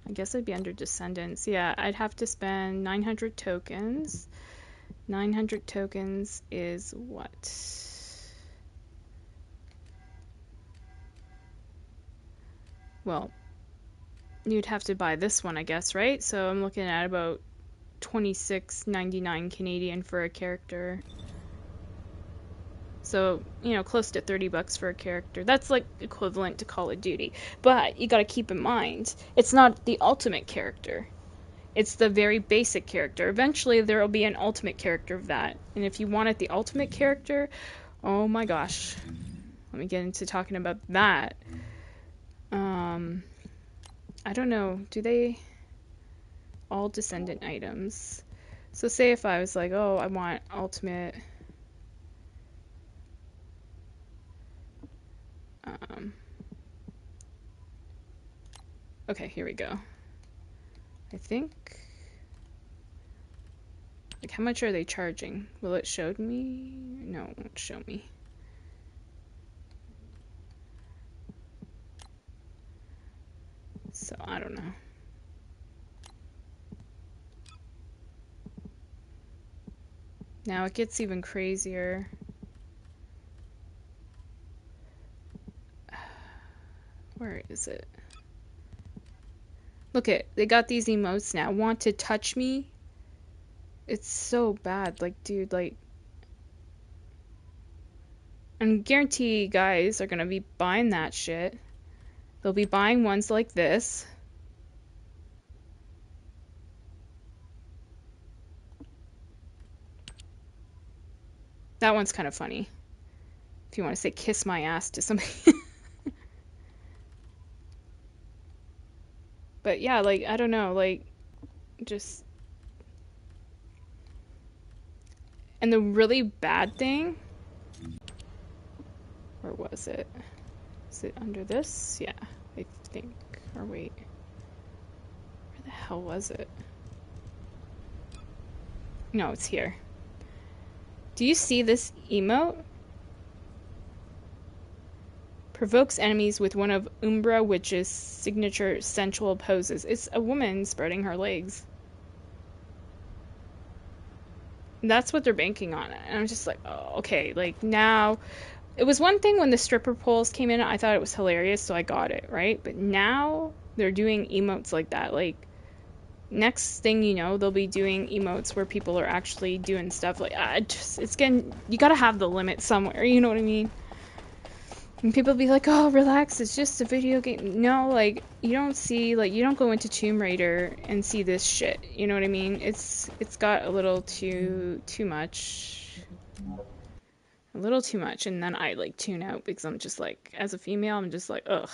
I guess I'd be under Descendants. Yeah, I'd have to spend 900 tokens. 900 tokens is what? Well, you'd have to buy this one, I guess, right? So I'm looking at about $26.99 Canadian for a character. So, close to $30 for a character. That's like equivalent to Call of Duty. But you gotta keep in mind, it's not the ultimate character. It's the very basic character. Eventually there will be an ultimate character of that. And if you wanted the ultimate character, oh my gosh. Let me get into talking about that. I don't know. Do they all Descendant items? So say if I was like, oh, I want ultimate. Okay, here we go. I think... Like, how much are they charging? Will it show me? No, it won't show me. So, I don't know. Now it gets even crazier. Where is it? Look it, they got these emotes now. Want to touch me? It's so bad. Like, dude, like... And guarantee guys are gonna be buying that shit. They'll be buying ones like this. That one's kind of funny. If you want to say kiss my ass to somebody. But yeah, like, I don't know, like, just... And the really bad thing... Where was it? Is it under this? Yeah, I think. Or wait. Where the hell was it? No, it's here. Do you see this emote? Provokes enemies with one of Umbra Witch's signature sensual poses. It's a woman spreading her legs. That's what they're banking on. And I'm just like, oh, okay. Like, now... It was one thing when the stripper poles came in, I thought it was hilarious, so I got it, right? But now they're doing emotes like that. Like, next thing you know, they'll be doing emotes where people are actually doing stuff like, it's getting, you gotta have the limit somewhere, you know what I mean? And people be like, oh, relax, it's just a video game. No, like, you don't see, like, you don't go into Tomb Raider and see this shit, you know what I mean? It's got a little too much. A little too much, and then I like tune out because I'm just like, as a female, I'm just like, ugh.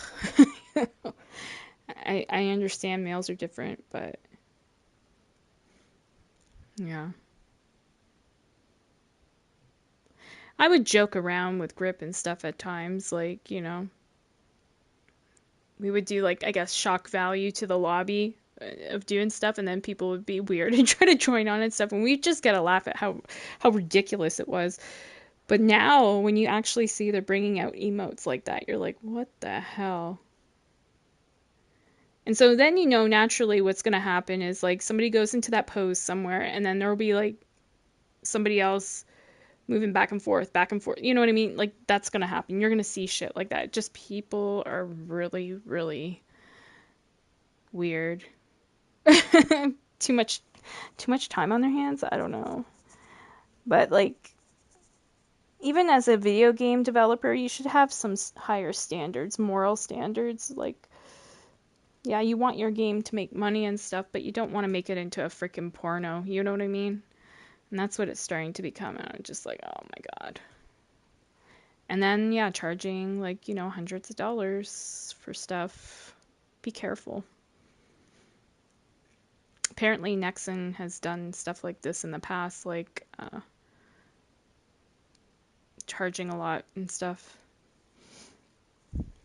I understand males are different, but yeah. I would joke around with Grip and stuff at times, like, you know, we would do like, I guess, shock value to the lobby of doing stuff, and then people would be weird and try to join on and stuff, and we'd just get a laugh at how ridiculous it was. But now, when you actually see they're bringing out emotes like that, you're like, what the hell? And so then, you know, naturally what's going to happen is, like, somebody goes into that pose somewhere, and then there'll be, like, somebody else moving back and forth. You know what I mean? Like, that's going to happen. You're going to see shit like that. Just people are really, really weird. Too much time on their hands? I don't know. But, like... Even as a video game developer, you should have some higher standards, moral standards. Like, yeah, you want your game to make money and stuff, but you don't want to make it into a freaking porno. You know what I mean? And that's what it's starting to become. And I'm just like, oh my god. And then, yeah, charging, like, you know, hundreds of dollars for stuff. Be careful. Apparently, Nexon has done stuff like this in the past, like, charging a lot and stuff.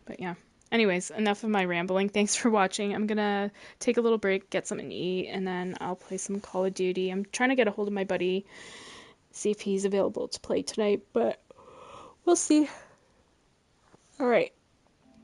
But yeah. Anyways, enough of my rambling. Thanks for watching. I'm gonna take a little break, get something to eat, and then I'll play some Call of Duty. I'm trying to get a hold of my buddy, see if he's available to play tonight, but we'll see. Alright.